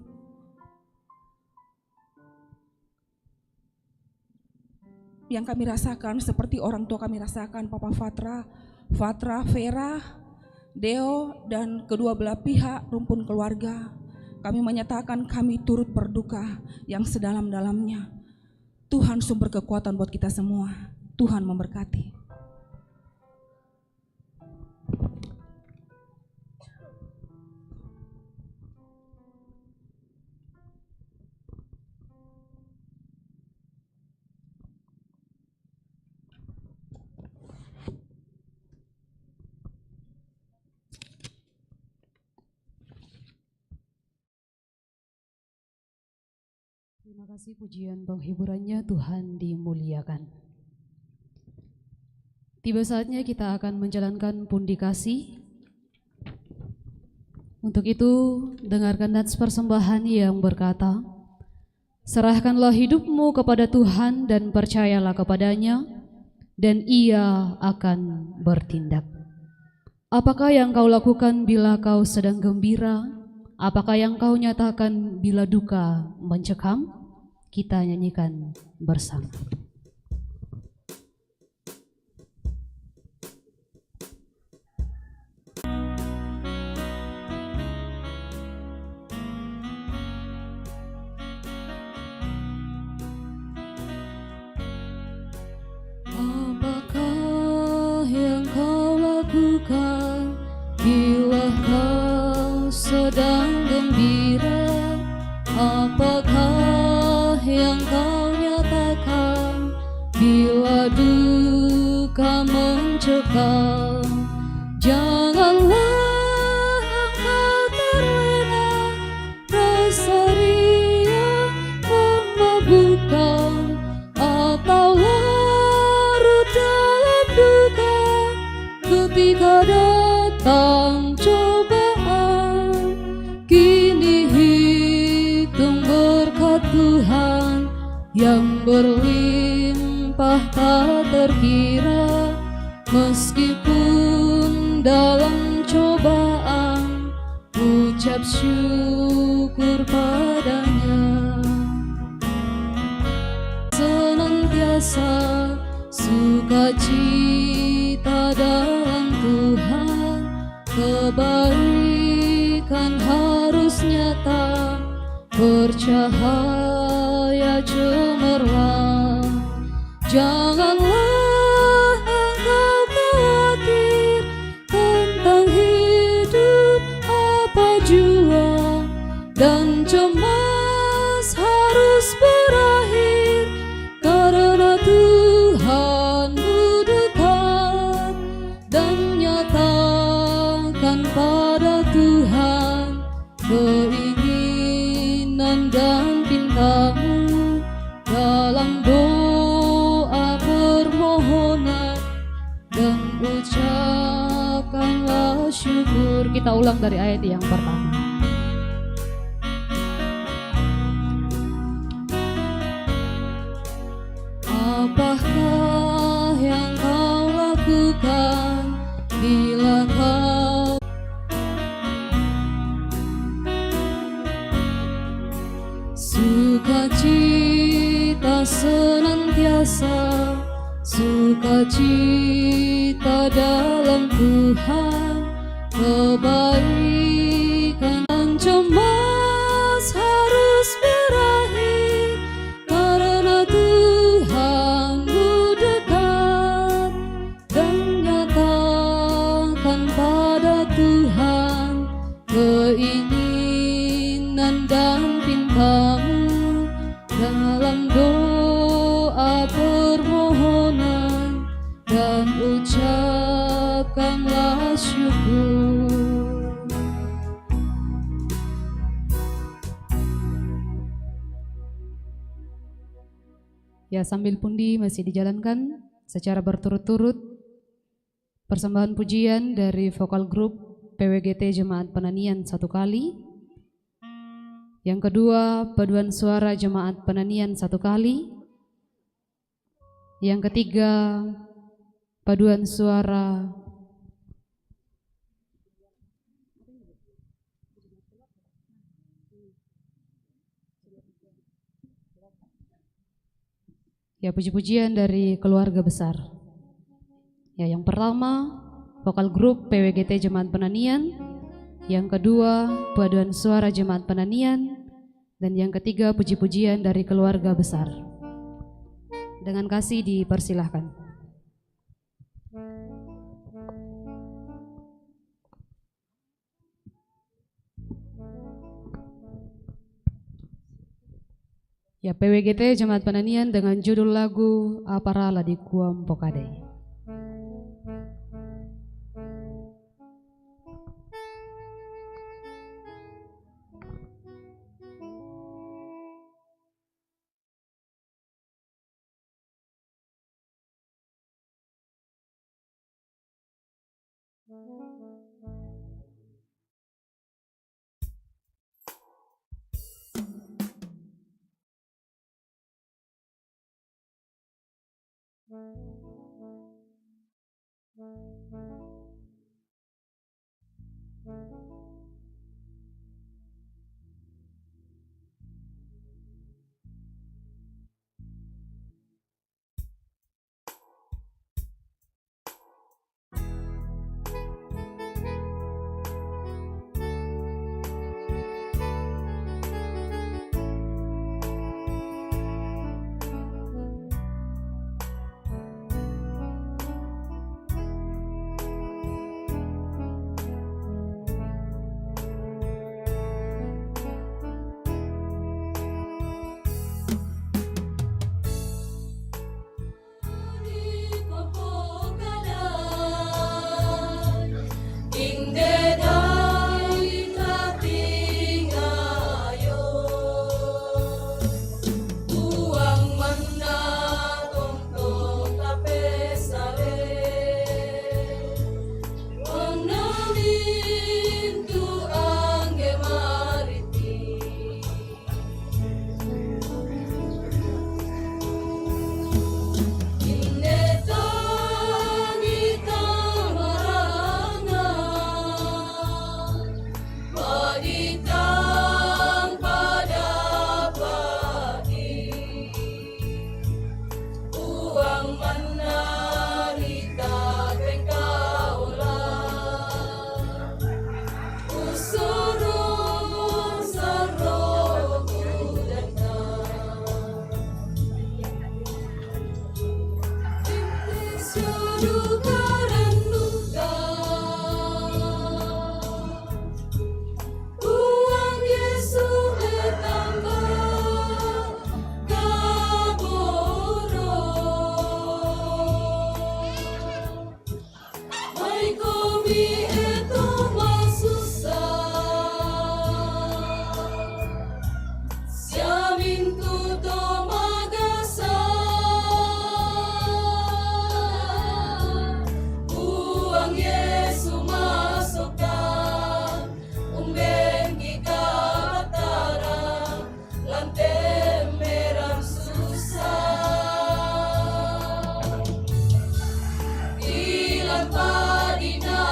Yang kami rasakan seperti orang tua kami rasakan, Papa Fatra, Vera, Deo, dan kedua belah pihak rumpun keluarga. Kami menyatakan kami turut berduka yang sedalam-dalamnya. Tuhan sumber kekuatan buat kita semua. Tuhan memberkati. Terima kasih pujian penghiburannya, Tuhan dimuliakan. Tiba saatnya kita akan menjalankan pundi kasih. Untuk itu, dengarkan nats persembahan yang berkata, serahkanlah hidupmu kepada Tuhan dan percayalah kepadanya, dan Ia akan bertindak. Apakah yang kau lakukan bila kau sedang gembira? Apakah yang kau nyatakan bila duka mencekam? Kita nyanyikan bersama. Apakah yang kau lakukan bila kau sedang gembira? Apakah yang kau nyatakan bila duka mencekam? Janganlah engkau terlena rasa riang memabukkan, atau larut dalam duka ketika datang cobaan. Kini hitung berkat Tuhan yang berlimpah tak terkira, meskipun dalam cobaan ucap syukur padanya. Senantiasa sukacita dalam Tuhan, kebaikan harus nyata, bercahaya cemerlang. Janganlah engkau khawatir tentang hidup apa jua, dan cemas harus berakhir, karena Tuhanmu dekat. Dan nyatakan pada Tuhan keinginan dan pintamu dalam doa permohonan, dan ucapkanlah syukur. Kita ulang dari ayat yang pertama. Apakah yang kau lakukan bila kau sukacita senantiasa, sukacita dalam Tuhan, kebaikan dan cemas harus berakhir, karena Tuhanmu dekat. Dan nyatakan pada Tuhan keinginan dan pintamu dalam doa permohonan, dan ucapkanlah syukur. Ya, sambil pundi masih dijalankan secara berturut-turut persembahan pujian dari vokal grup PWGT Jemaat Penanian 1 kali. Yang kedua, paduan suara Jemaat Penanian 1 kali. Yang ketiga, paduan suara puji-pujian dari keluarga besar. Yang pertama, vokal grup PWGT Jemaat Penanian. Yang kedua, paduan suara Jemaat Penanian. Dan yang ketiga, puji-pujian dari keluarga besar. Dengan kasih dipersilahkan. PWGT Jemaat Penanian dengan judul lagu Aparala di Kuam Pokadai. Padina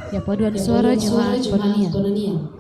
Ya, paduan suara jemaat Kononia.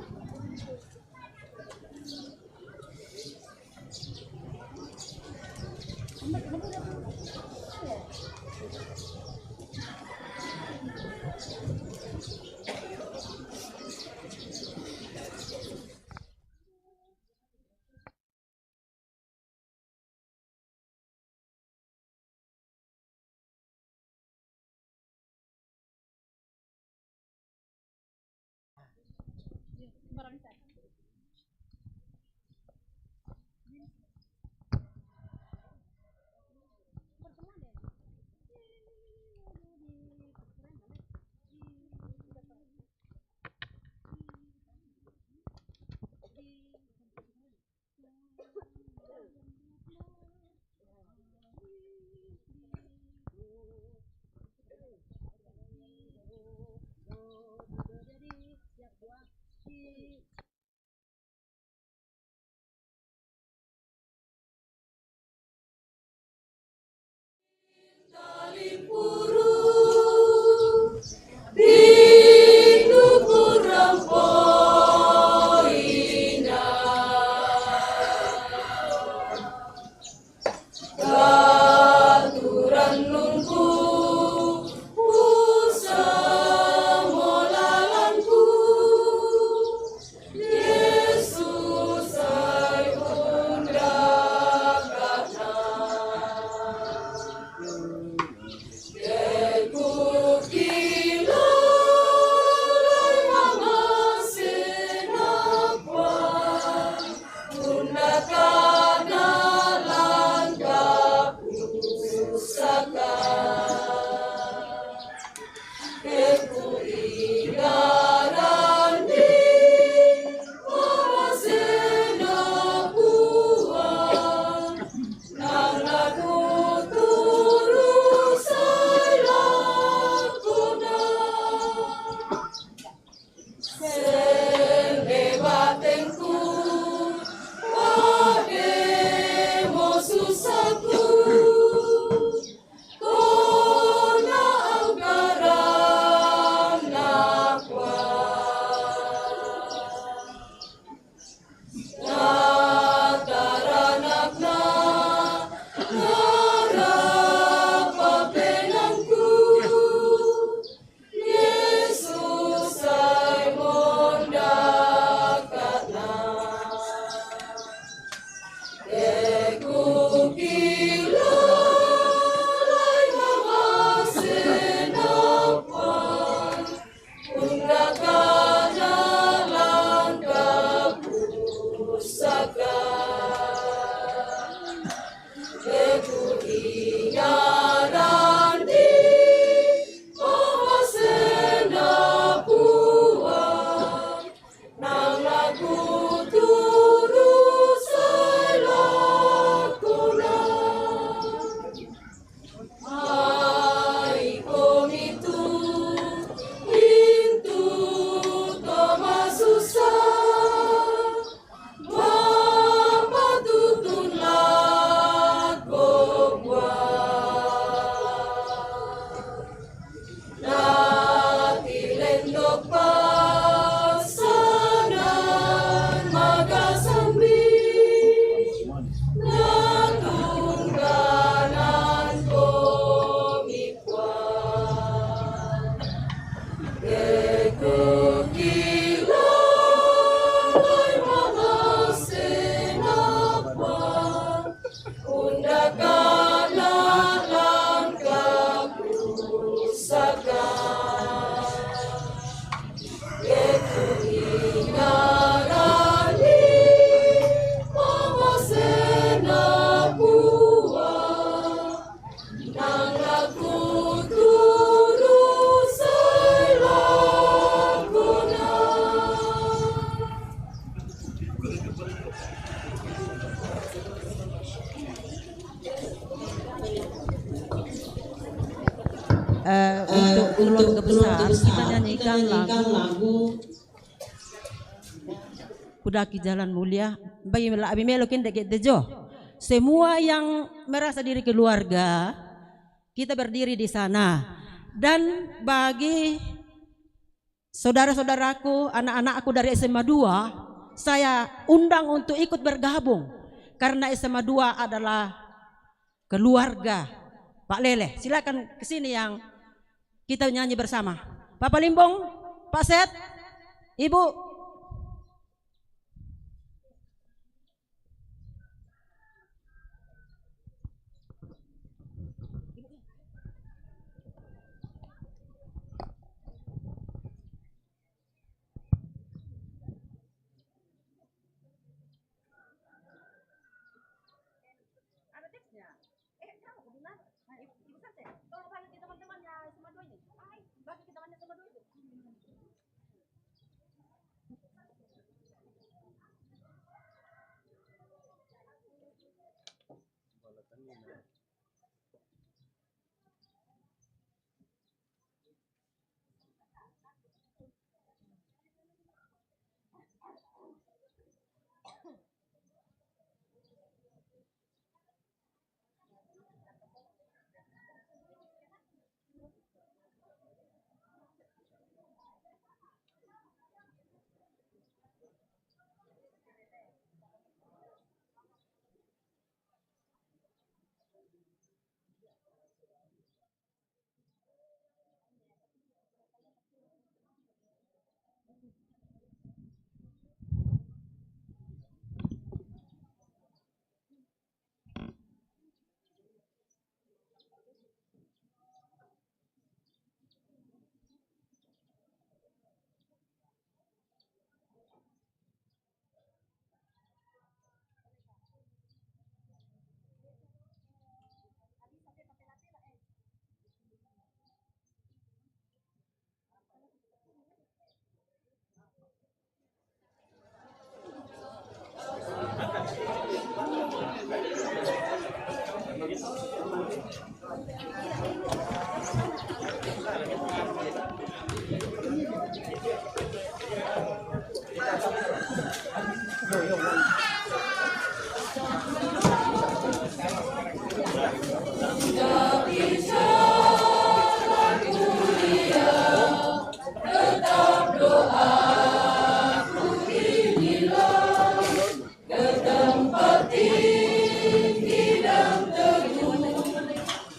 Untuk keluarga besar kita nyanyikan lagu Kudaki Jalan Mulia bagi Abi Melokin deket dejo. Semua yang merasa diri keluarga, kita berdiri di sana. Dan bagi saudara-saudaraku, anak-anakku dari SMA 2, saya undang untuk ikut bergabung karena SMA 2 adalah keluarga Pak Lele. Silakan ke sini yang kita nyanyi bersama. Bapak Limbong, Pak Set, Ibu.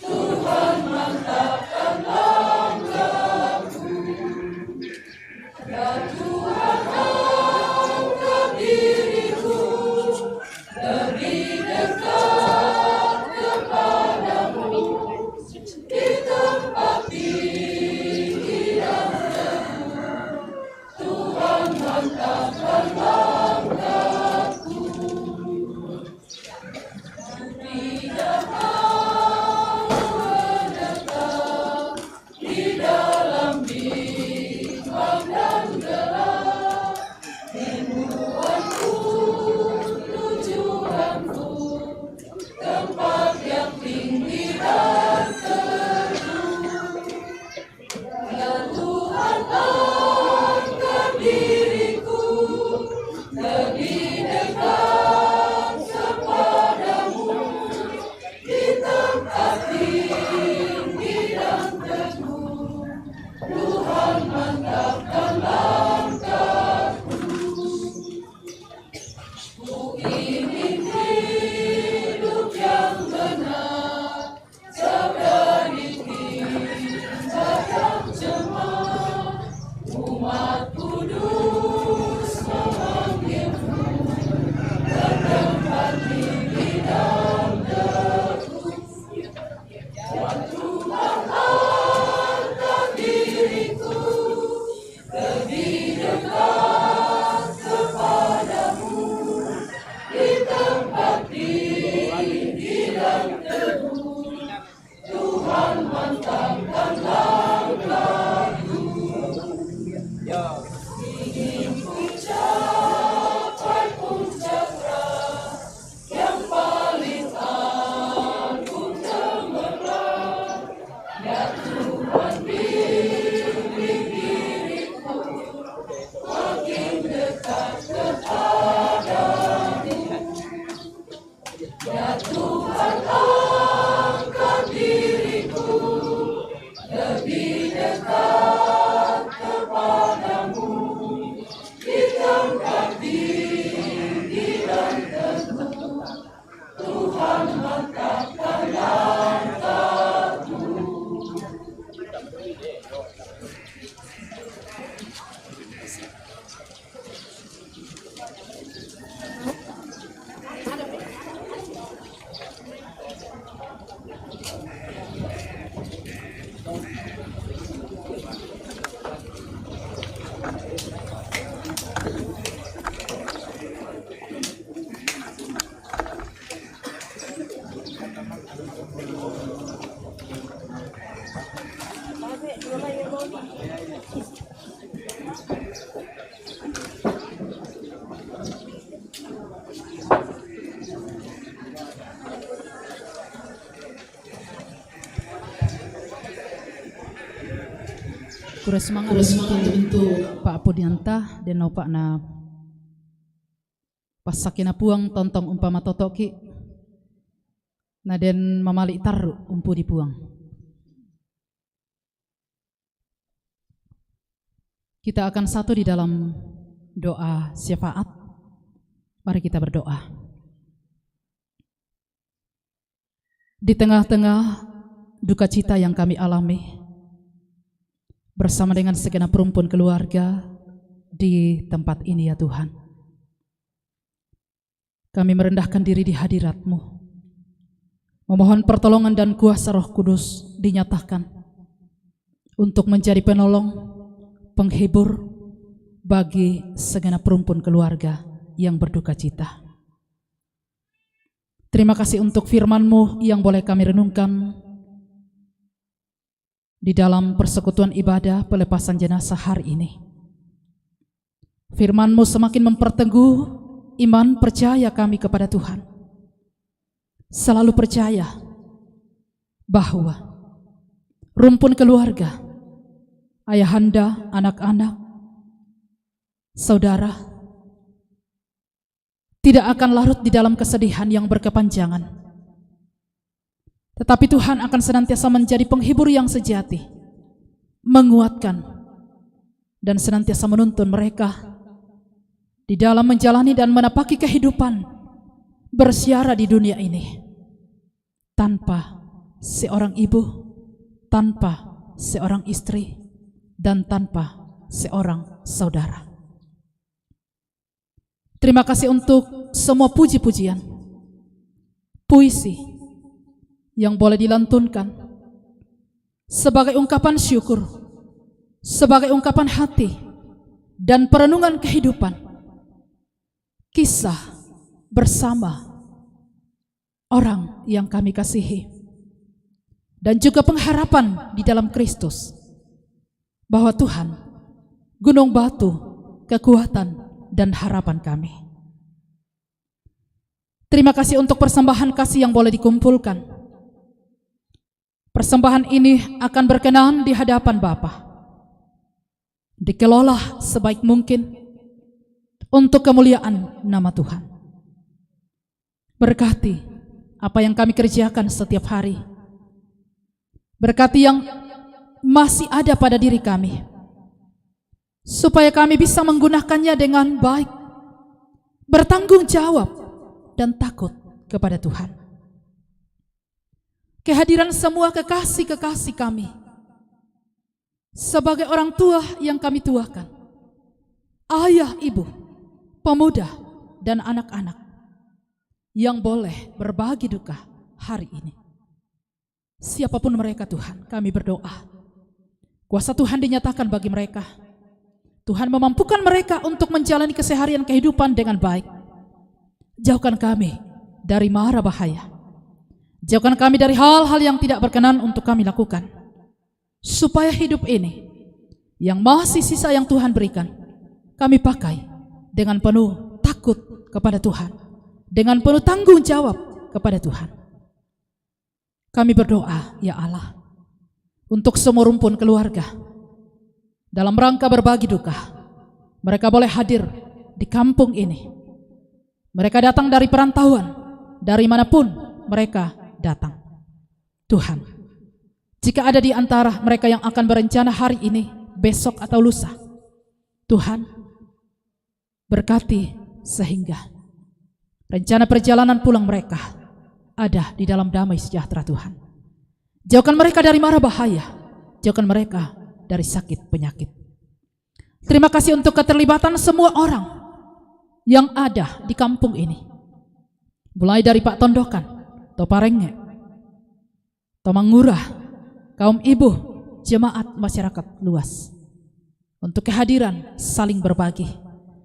Tuhan Kure semangat untuk Pak Pudianta dan Pak na pasakina puang tontong umpama totoki na den mamalik taru umpu dipuang. Kita akan satu di dalam doa syafaat. Mari kita berdoa. Di tengah-tengah duka cita yang kami alami bersama dengan segenap rumpun keluarga di tempat ini ya Tuhan, kami merendahkan diri di hadirat-Mu, memohon pertolongan dan kuasa Roh Kudus dinyatakan untuk menjadi penolong, penghibur bagi segenap rumpun keluarga yang berduka cita. Terima kasih untuk firman-Mu yang boleh kami renungkan di dalam persekutuan ibadah pelepasan jenazah hari ini. Firman-Mu semakin memperteguh iman percaya kami kepada Tuhan. Selalu percaya bahwa rumpun keluarga, ayahanda, anak-anak, saudara, tidak akan larut di dalam kesedihan yang berkepanjangan. Tetapi Tuhan akan senantiasa menjadi penghibur yang sejati, menguatkan, dan senantiasa menuntun mereka di dalam menjalani dan menapaki kehidupan bersiara di dunia ini tanpa seorang ibu, tanpa seorang istri, dan tanpa seorang saudara. Terima kasih untuk semua puji-pujian, puisi yang boleh dilantunkan sebagai ungkapan syukur, sebagai ungkapan hati dan perenungan kehidupan, kisah bersama orang yang kami kasihi, dan juga pengharapan di dalam Kristus bahwa Tuhan, gunung batu, kekuatan dan harapan kami. Terima kasih untuk persembahan kasih yang boleh dikumpulkan. Persembahan ini akan berkenan di hadapan Bapa, dikelola sebaik mungkin untuk kemuliaan nama Tuhan. Berkati apa yang kami kerjakan setiap hari, berkati yang masih ada pada diri kami, supaya kami bisa menggunakannya dengan baik, bertanggung jawab dan takut kepada Tuhan. Kehadiran semua kekasih-kekasih kami sebagai orang tua yang kami tuakan, ayah, ibu, pemuda, dan anak-anak yang boleh berbagi duka hari ini. Siapapun mereka Tuhan, kami berdoa kuasa Tuhan dinyatakan bagi mereka. Tuhan memampukan mereka untuk menjalani keseharian kehidupan dengan baik. Jauhkan kami dari mara bahaya. Jauhkan kami dari hal-hal yang tidak berkenan untuk kami lakukan, supaya hidup ini yang masih sisa yang Tuhan berikan, kami pakai dengan penuh takut kepada Tuhan, dengan penuh tanggung jawab kepada Tuhan. Kami berdoa, ya Allah, untuk semua rumpun keluarga dalam rangka berbagi duka. Mereka boleh hadir di kampung ini. Mereka datang dari perantauan, dari manapun mereka datang. Tuhan, jika ada di antara mereka yang akan berencana hari ini, besok atau lusa, Tuhan, berkati sehingga rencana perjalanan pulang mereka ada di dalam damai sejahtera Tuhan. Jauhkan mereka dari mara bahaya, jauhkan mereka dari sakit penyakit. Terima kasih untuk keterlibatan semua orang yang ada di kampung ini, mulai dari Pak Tondokan, Toparenge, Tomangurah, kaum ibu, jemaat masyarakat luas, untuk kehadiran saling berbagi,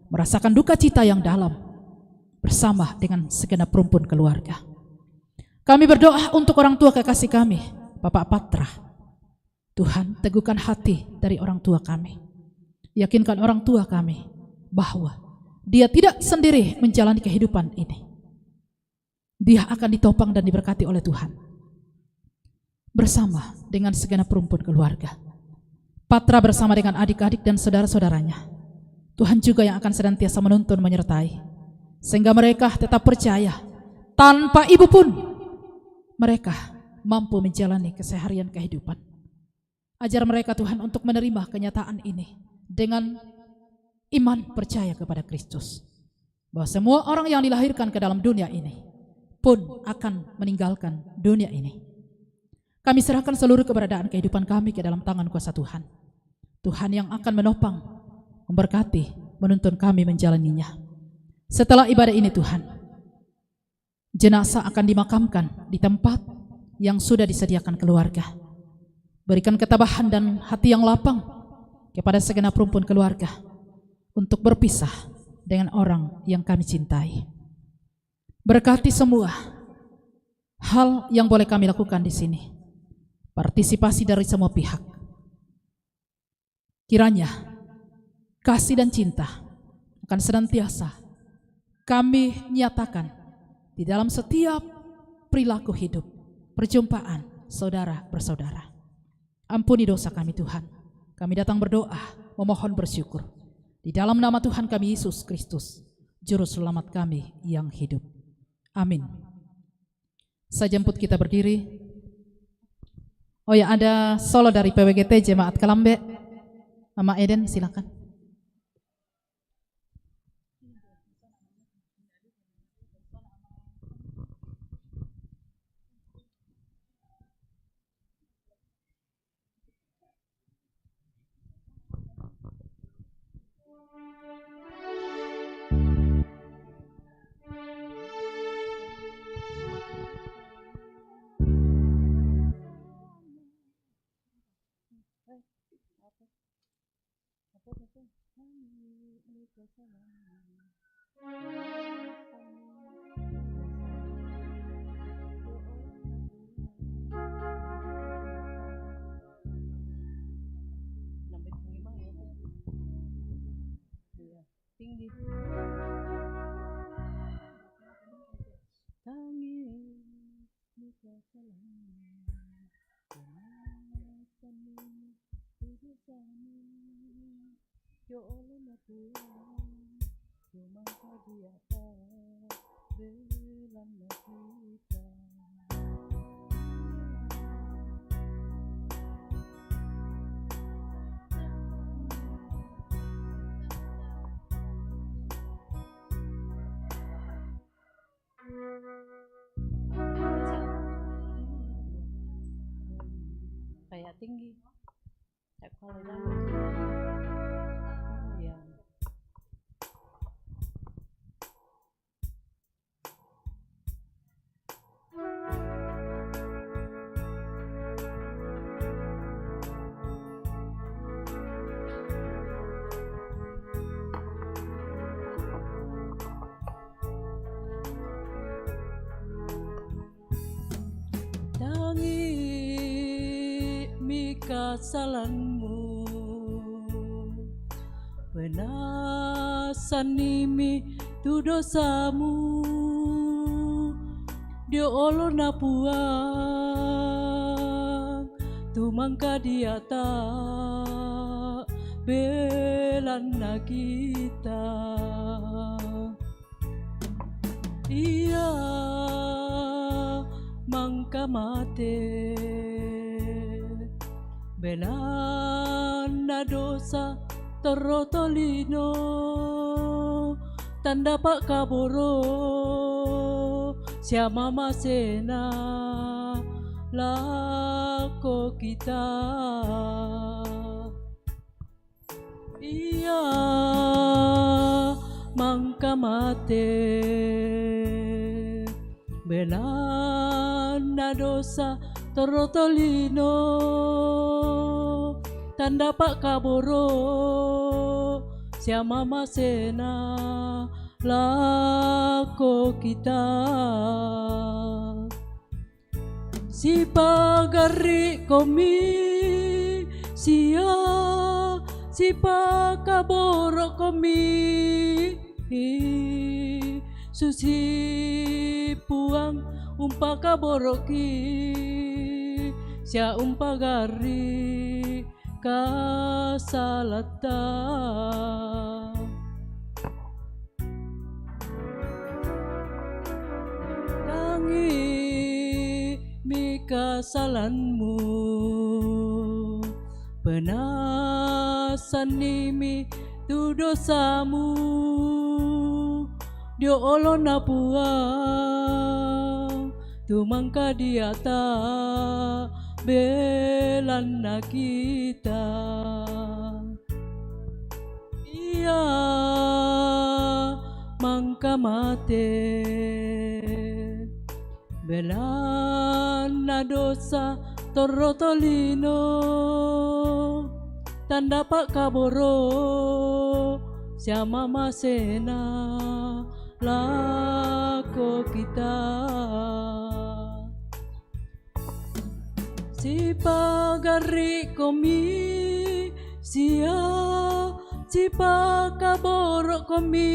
merasakan duka cita yang dalam bersama dengan segenap rumpun keluarga. Kami berdoa untuk orang tua kekasih kami, Bapak Patra. Tuhan, teguhkan hati dari orang tua kami. Yakinkan orang tua kami bahwa dia tidak sendiri menjalani kehidupan ini. Dia akan ditopang dan diberkati oleh Tuhan bersama dengan segenap rumpun keluarga. Patra bersama dengan adik-adik dan saudara-saudaranya. Tuhan juga yang akan senantiasa menuntun menyertai, sehingga mereka tetap percaya tanpa ibu pun mereka mampu menjalani keseharian kehidupan. Ajar mereka Tuhan untuk menerima kenyataan ini dengan iman percaya kepada Kristus, bahwa semua orang yang dilahirkan ke dalam dunia ini pun akan meninggalkan dunia ini. Kami serahkan seluruh keberadaan kehidupan kami ke dalam tangan kuasa Tuhan. Tuhan yang akan menopang, memberkati, menuntun kami menjalaninya. Setelah ibadah ini Tuhan, jenazah akan dimakamkan di tempat yang sudah disediakan keluarga. Berikan ketabahan dan hati yang lapang kepada segenap rumpun keluarga untuk berpisah dengan orang yang kami cintai. Berkati semua hal yang boleh kami lakukan di sini. Partisipasi dari semua pihak. Kiranya kasih dan cinta akan senantiasa kami nyatakan di dalam setiap perilaku hidup, perjumpaan saudara bersaudara. Ampuni dosa kami Tuhan. Kami datang berdoa, memohon bersyukur. Di dalam nama Tuhan kami Yesus Kristus, Juru Selamat kami yang hidup. Amin. Saya jemput kita berdiri. Oh ya, ada solo dari PWGT Jemaat Kelambe. Mama Eden silakan. Tinggi. Kayak tinggi. Kayak kalau ya. Kesalahanmu penasanimi tu dosamu dia olo na puang tu mangka dia tak belana kita ia mangka mate belana dosa terotolino tanda pak kaboro siama masena lako kita iya mangka mate belana dosa torotolino tanda pak kaboro siama masena lako kita si pagari komi sia si pakaboro komi susi puang umpaka boroki sia umpagari kasalata tangi mi kasalanmu penasan nimi tu dosamu dio olo na puang tu mangka diata belana kita iya mangka mate belana dosa torotolino tanda pak kaboro siama masena lako kita si pagari komi sia si pakaboro komi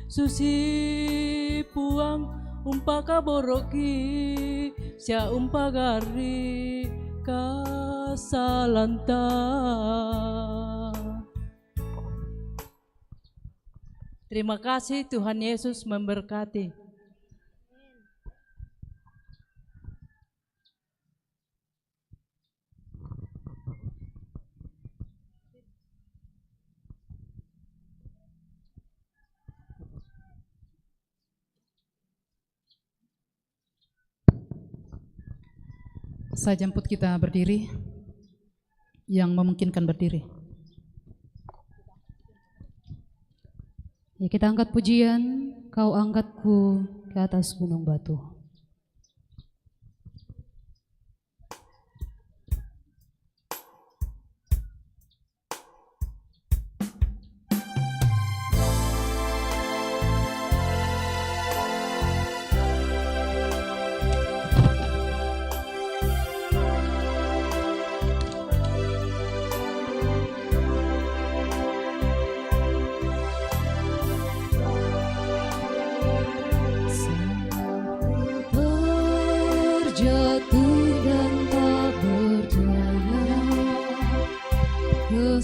susi puang umpaka boroki sia umpagari kasalanta. Terima kasih, Tuhan Yesus memberkati. Saya jemput kita berdiri, yang memungkinkan berdiri. Ya, kita angkat pujian, kau angkatku ke atas gunung batu.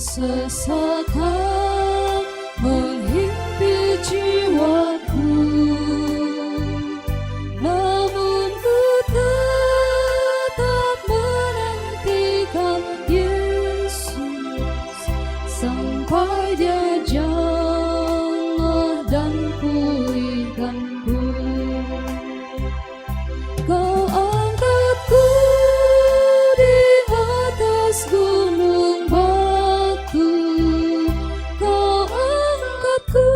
Kesesakan menghimpit jiwaku, namun ku tetap menantikan Yesus sampai Dia jamah dan pulihkanku. Kau angkatku di atas gunung batu, kau angkatku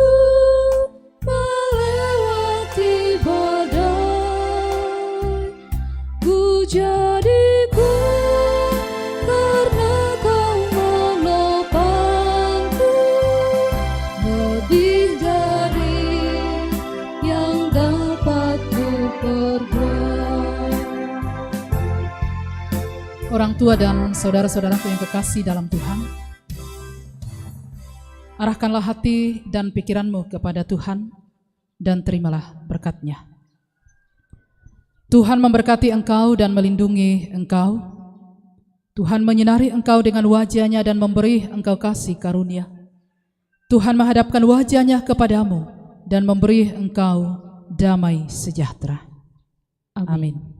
melewati badai. Ku jadi kuat karena kau menopangku, lebih dari yang dapat ku perbuat. Orang tua dan saudara-saudaraku yang kekasih dalam Tuhan, arahkanlah hati dan pikiranmu kepada Tuhan dan terimalah berkat-Nya. Tuhan memberkati engkau dan melindungi engkau. Tuhan menyinari engkau dengan wajah-Nya dan memberi engkau kasih karunia. Tuhan menghadapkan wajah-Nya kepadamu dan memberi engkau damai sejahtera. Amin.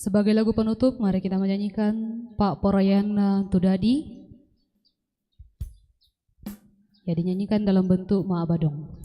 Sebagai lagu penutup, mari kita menyanyikan Pak Porayana Tudadi. Ya, dinyanyikan dalam bentuk Ma'abadong.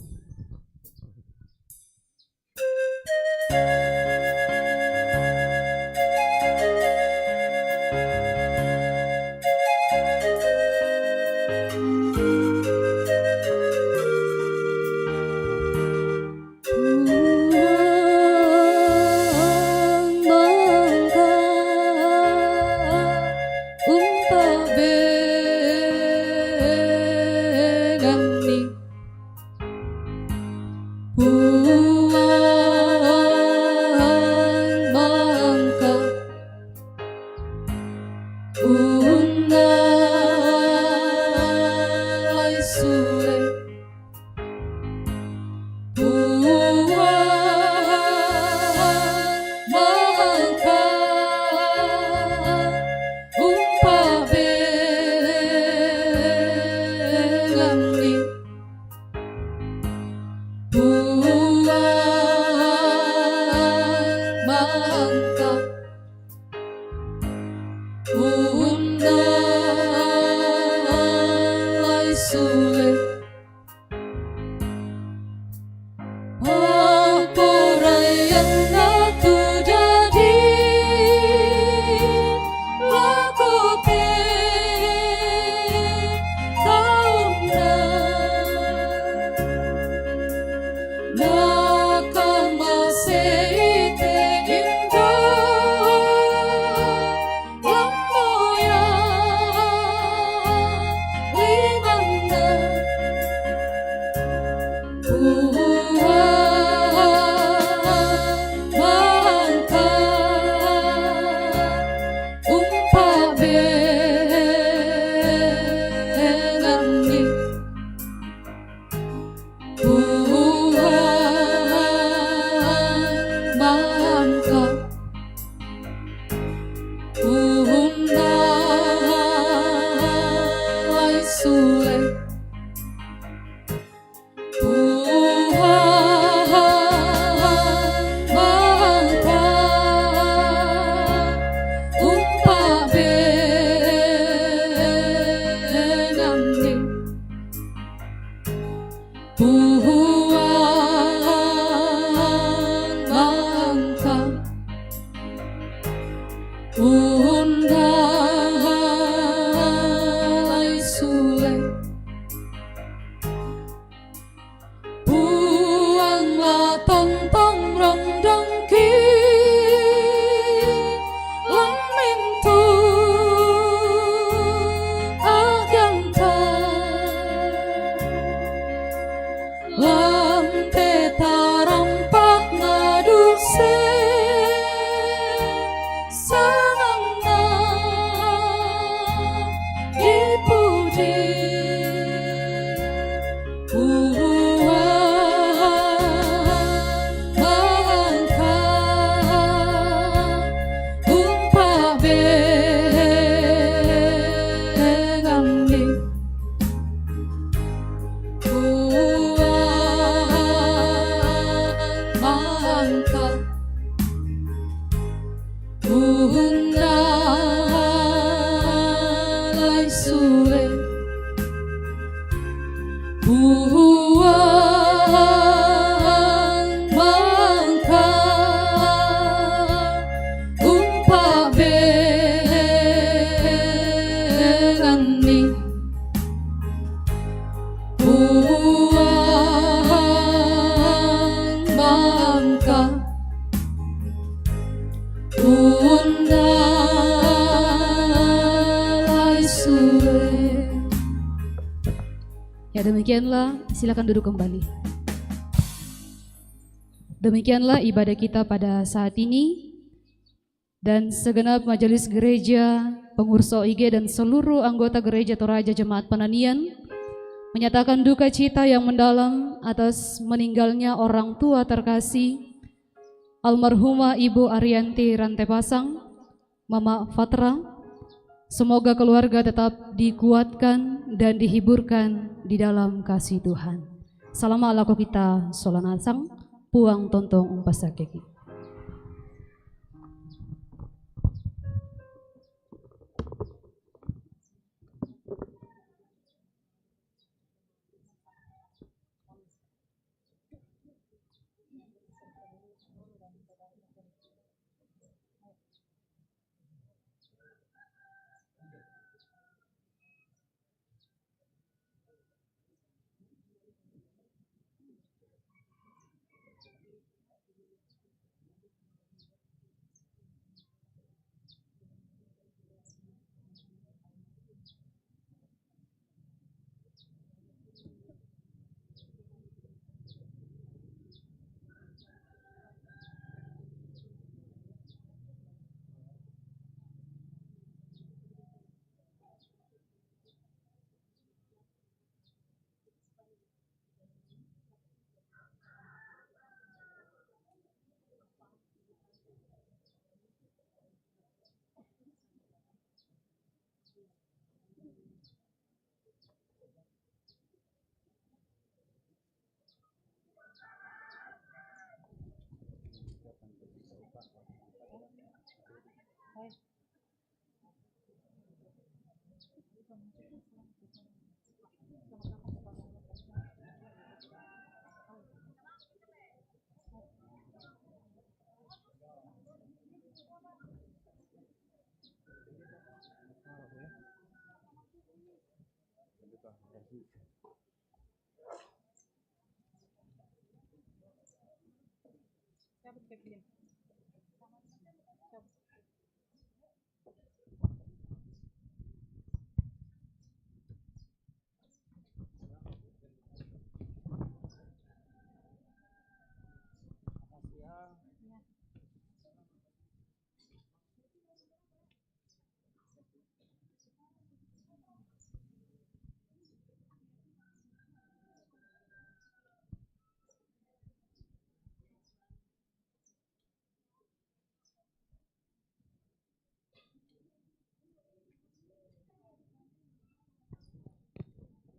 Ya demikianlah, silakan duduk kembali. Demikianlah ibadah kita pada saat ini, dan segenap majelis gereja, pengurus OIG dan seluruh anggota gereja Toraja Jemaat Penanian menyatakan duka cita yang mendalam atas meninggalnya orang tua terkasih almarhumah Ibu Arianti Rantepasang, Mama Fatra. Semoga keluarga tetap dikuatkan dan dihiburkan di dalam kasih Tuhan. Salam alako kita solanasang puang tontong umpasakeki.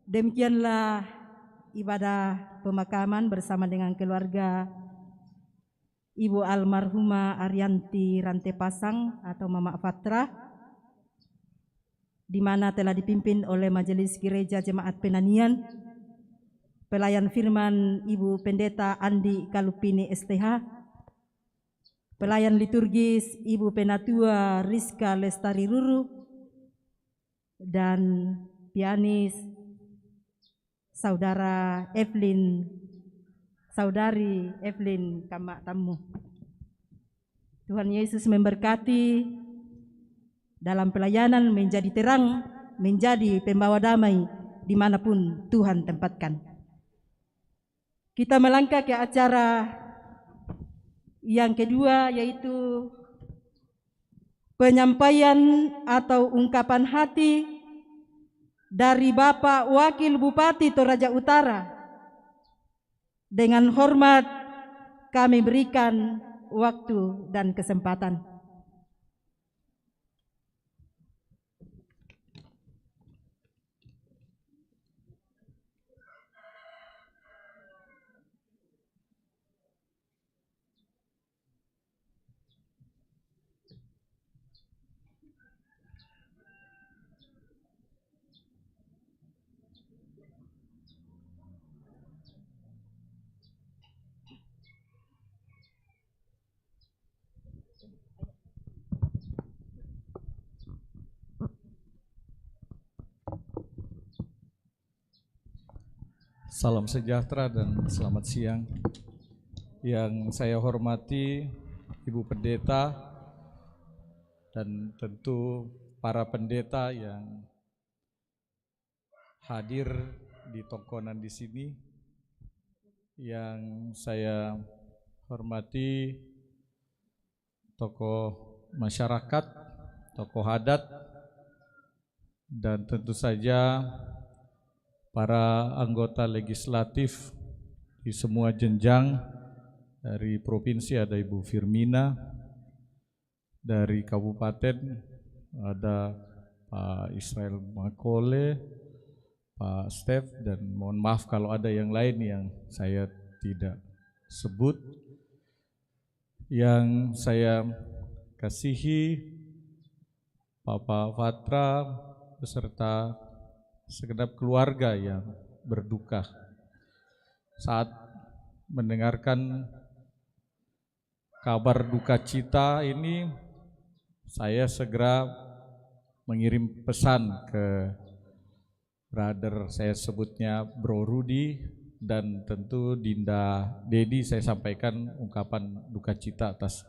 Demikianlah ibadah pemakaman bersama dengan keluarga Ibu almarhumah Arianti Rantepasang atau Mama Fatra, di mana telah dipimpin oleh Majelis Gereja Jemaat Penanian, pelayan firman Ibu Pendeta Andi Kalupini STH, pelayan liturgis Ibu Penatua Rizka Lestari Ruru, dan pianis Saudari Evelyn Kamak Tamu. Tuhan Yesus memberkati dalam pelayanan, menjadi terang, menjadi pembawa damai dimanapun Tuhan tempatkan. Kita melangkah ke acara yang kedua, yaitu penyampaian atau ungkapan hati dari Bapak Wakil Bupati Toraja Utara. Dengan hormat kami berikan waktu dan kesempatan. Salam sejahtera dan selamat siang. Yang saya hormati Ibu Pendeta dan tentu para pendeta yang hadir di Tongkonan di sini. Yang saya hormati tokoh masyarakat, tokoh adat, dan tentu saja para anggota legislatif di semua jenjang. Dari provinsi ada Ibu Firmina, dari kabupaten ada Pak Israel Makole, Pak Stef, dan mohon maaf kalau ada yang lain yang saya tidak sebut. Yang saya kasihi Bapak Fatra beserta segenap keluarga yang berduka saat mendengarkan kabar duka cita ini. Saya segera mengirim pesan ke brother, saya sebutnya Bro Rudi, dan tentu Dinda Dedi. Saya sampaikan ungkapan duka cita atas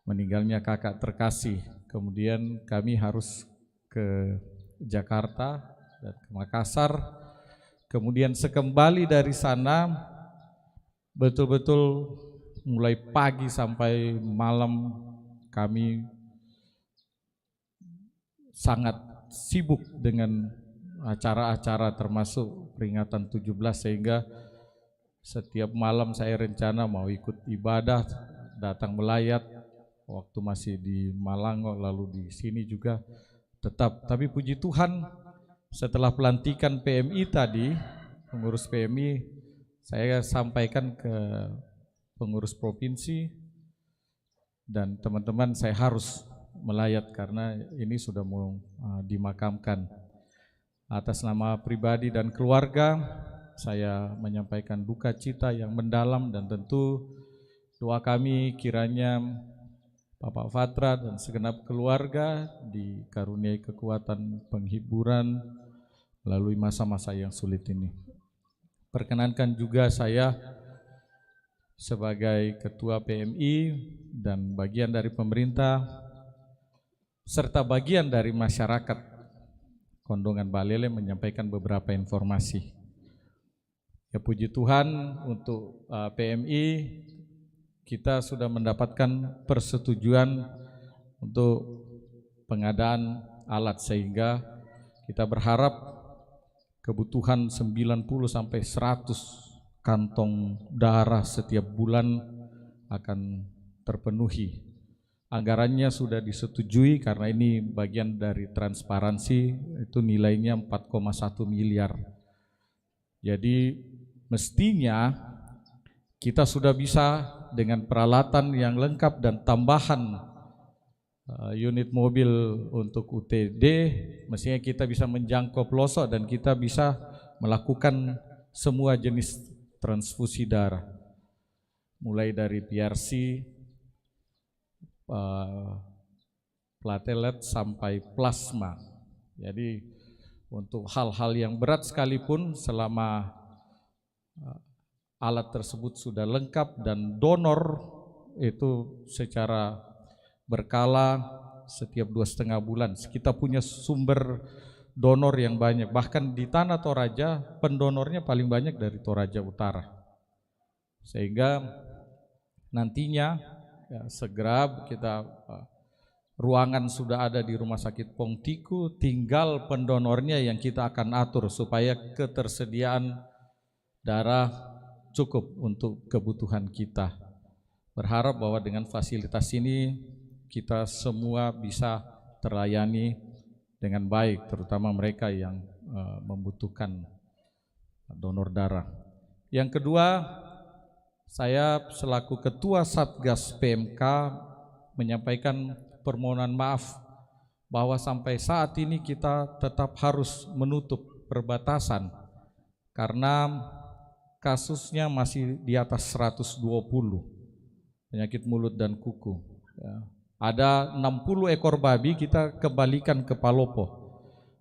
meninggalnya kakak terkasih. Kemudian kami harus ke Jakarta dan ke Makassar. Kemudian sekembali dari sana, betul-betul mulai pagi sampai malam kami sangat sibuk dengan acara-acara termasuk peringatan 17, sehingga setiap malam saya rencana mau ikut ibadah, datang melayat waktu masih di Malango, lalu di sini juga tetap. Tapi puji Tuhan, setelah pelantikan PMI tadi, pengurus PMI, saya sampaikan ke pengurus provinsi dan teman-teman, saya harus melayat karena ini sudah mau dimakamkan. Atas nama pribadi dan keluarga, saya menyampaikan duka cita yang mendalam, dan tentu doa kami kiranya Bapak Fatra dan segenap keluarga dikaruniai kekuatan penghiburan melalui masa-masa yang sulit ini. Perkenankan juga saya sebagai Ketua PMI dan bagian dari pemerintah serta bagian dari masyarakat Kondongan Balele menyampaikan beberapa informasi. Ya, puji Tuhan, untuk PMI kita sudah mendapatkan persetujuan untuk pengadaan alat, sehingga kita berharap kebutuhan 90 sampai 100 kantong darah setiap bulan akan terpenuhi. Anggarannya sudah disetujui karena ini bagian dari transparansi, itu nilainya 4,1 miliar. Jadi mestinya kita sudah bisa dengan peralatan yang lengkap dan tambahan unit mobil untuk UTD, mestinya kita bisa menjangkau pelosok dan kita bisa melakukan semua jenis transfusi darah, mulai dari PRC, platelet sampai plasma. Jadi untuk hal-hal yang berat sekalipun, selama alat tersebut sudah lengkap dan donor itu secara berkala setiap 2,5 bulan, kita punya sumber donor yang banyak. Bahkan di tanah Toraja pendonornya paling banyak dari Toraja Utara, sehingga nantinya ya, segera kita ruangan sudah ada di Rumah Sakit Pongtiku, tinggal pendonornya yang kita akan atur supaya ketersediaan darah cukup untuk kebutuhan kita. Berharap bahwa dengan fasilitas ini kita semua bisa terlayani dengan baik, terutama mereka yang membutuhkan donor darah. Yang kedua, saya selaku Ketua Satgas PMK menyampaikan permohonan maaf bahwa sampai saat ini kita tetap harus menutup perbatasan karena kasusnya masih di atas 120 penyakit mulut dan kuku. Ya. Ada 60 ekor babi kita kembalikan ke Palopo.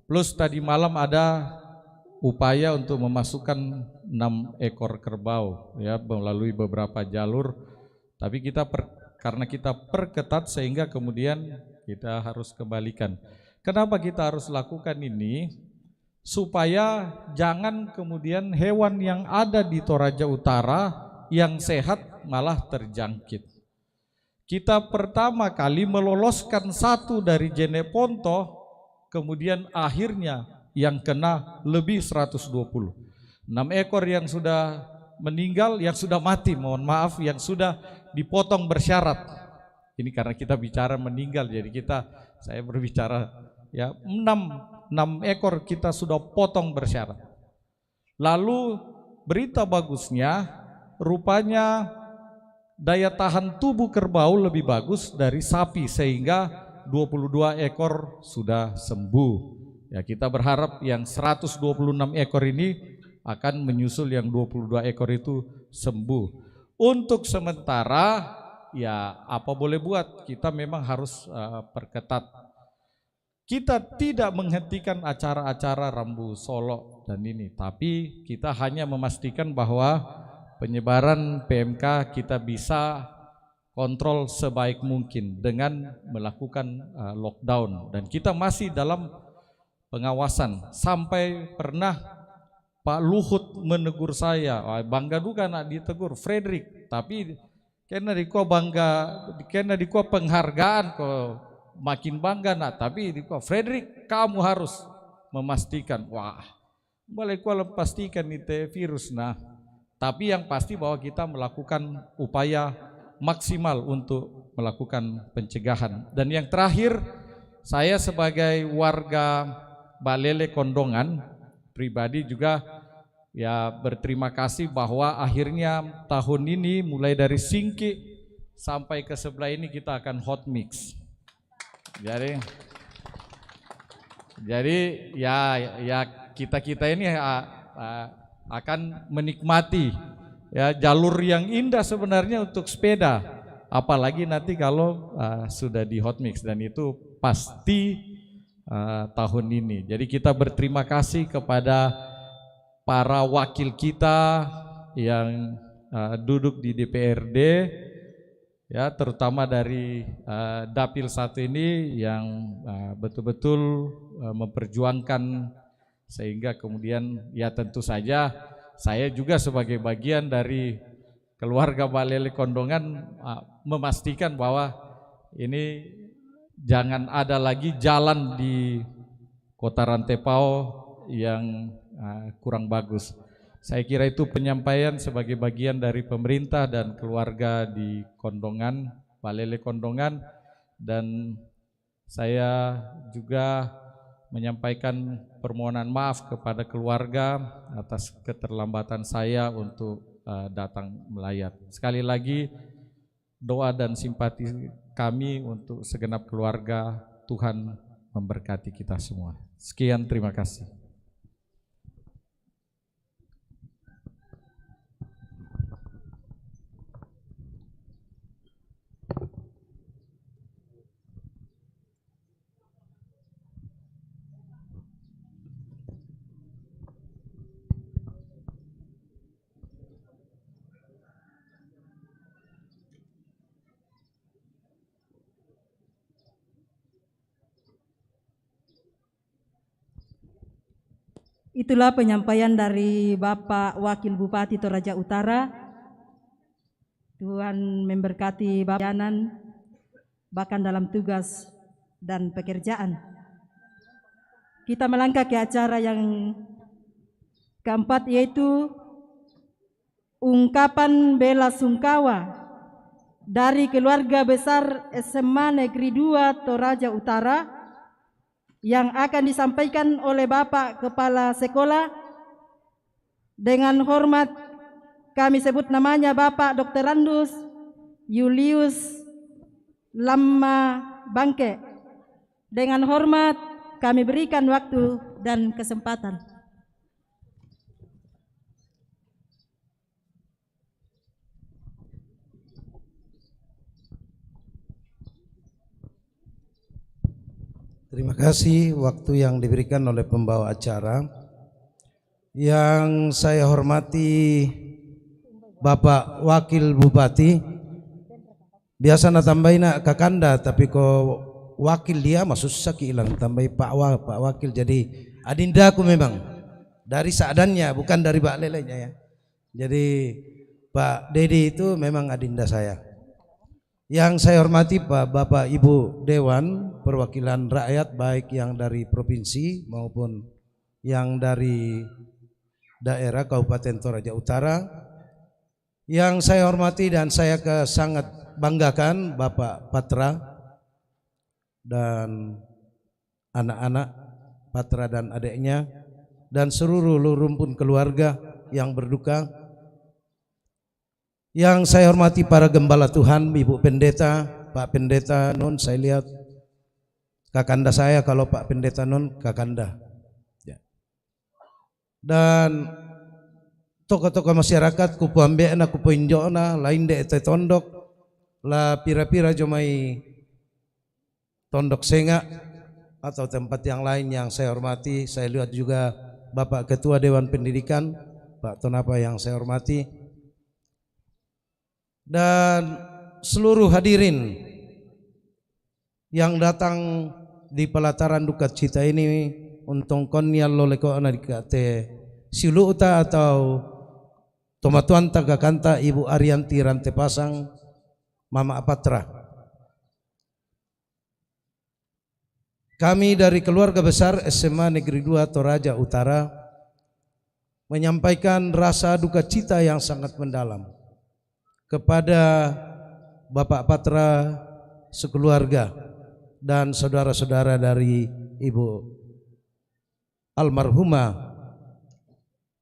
Plus tadi malam ada upaya untuk memasukkan 6 ekor kerbau ya melalui beberapa jalur. Tapi kita karena kita perketat sehingga kemudian kita harus kembalikan. Kenapa kita harus lakukan ini? supaya jangan kemudian hewan yang ada di Toraja Utara yang sehat malah terjangkit. Kita pertama kali meloloskan satu dari Jeneponto, kemudian akhirnya yang kena lebih 120. 6 ekor yang sudah meninggal, yang sudah mati, mohon maaf, yang sudah dipotong bersyarat. Ini karena kita bicara meninggal, jadi saya berbicara ya 6 ekor kita sudah potong bersyarat. Lalu berita bagusnya, rupanya daya tahan tubuh kerbau lebih bagus dari sapi sehingga 22 ekor sudah sembuh. Ya, kita berharap yang 126 ekor ini akan menyusul yang 22 ekor itu sembuh. Untuk sementara ya apa boleh buat, kita memang harus perketat. Kita tidak menghentikan acara-acara Rambu Solo dan ini, tapi kita hanya memastikan bahwa penyebaran PMK kita bisa kontrol sebaik mungkin dengan melakukan lockdown, dan kita masih dalam pengawasan. Sampai pernah Pak Luhut menegur saya, bangga juga nak ditegur Frederick, tapi karena di ko penghargaan kok makin bangga nak, tapi di ko Frederick kamu harus memastikan, boleh ko pastikan itu virus nah. Tapi yang pasti bahwa kita melakukan upaya maksimal untuk melakukan pencegahan. Dan yang terakhir, saya sebagai warga Balele Kondongan pribadi juga ya berterima kasih bahwa akhirnya tahun ini mulai dari Singki sampai ke sebelah ini kita akan hot mix. Jadi ya kita ini akan menikmati ya jalur yang indah sebenarnya untuk sepeda, apalagi nanti kalau sudah di hot mix, dan itu pasti tahun ini. Jadi kita berterima kasih kepada para wakil kita yang duduk di DPRD ya, terutama dari Dapil 1 ini yang betul-betul memperjuangkan, sehingga kemudian ya tentu saja saya juga sebagai bagian dari keluarga Balele Kondongan memastikan bahwa ini jangan ada lagi jalan di Kota Rantepao yang kurang bagus. Saya kira itu penyampaian sebagai bagian dari pemerintah dan keluarga di Kondongan, Balele Kondongan, dan saya juga menyampaikan permohonan maaf kepada keluarga atas keterlambatan saya untuk datang melayat. Sekali lagi doa dan simpati kami untuk segenap keluarga. Tuhan memberkati kita semua. Sekian, terima kasih. Itulah penyampaian dari Bapak Wakil Bupati Toraja Utara. Tuhan memberkati Bapak Yanan, bahkan dalam tugas dan pekerjaan. Kita melangkah ke acara yang keempat, yaitu ungkapan bela sungkawa dari keluarga besar SMA Negeri 2 Toraja Utara yang akan disampaikan oleh Bapak Kepala Sekolah. Dengan hormat kami sebut namanya Bapak Dr. Randus Julius Lama Bangke. Dengan hormat kami berikan waktu dan kesempatan. Terima kasih waktu yang diberikan oleh pembawa acara. Yang saya hormati Bapak Wakil Bupati. Biasa na tambahin na kakanda, tapi ko wakil dia masusah kilang tambah Pak Wakil, jadi adindaku memang dari seadannya, bukan dari Pak Lelenya ya. Jadi Pak Dedi itu memang adinda saya. Yang saya hormati Pak Bapak Ibu Dewan Perwakilan Rakyat, baik yang dari provinsi maupun yang dari daerah Kabupaten Toraja Utara. Yang saya hormati dan saya sangat banggakan Bapak Patra dan anak-anak Patra dan adiknya dan seluruh rumpun keluarga yang berduka. Yang saya hormati para gembala Tuhan, Ibu Pendeta, Pak Pendeta Non, saya lihat kakanda saya, kalau Pak Pendeta Non kakanda ya. Dan tokoh-tokoh masyarakat, kupu ambeana, kupu injona, lain de tondok, la pira-pira jomai tondok senga atau tempat yang lain yang saya hormati. Saya lihat juga Bapak Ketua Dewan Pendidikan, Pak Tonapa yang saya hormati. Dan seluruh hadirin yang datang di pelataran duka cita ini untuk konyal loleko anadikate siluuta atau tomatuan tagakanta Ibu Arianti Rantepasang Mama Patra. Kami dari keluarga besar SMA Negeri 2 Toraja Utara menyampaikan rasa duka cita yang sangat mendalam kepada Bapak Patra sekeluarga dan saudara-saudara dari Ibu almarhumah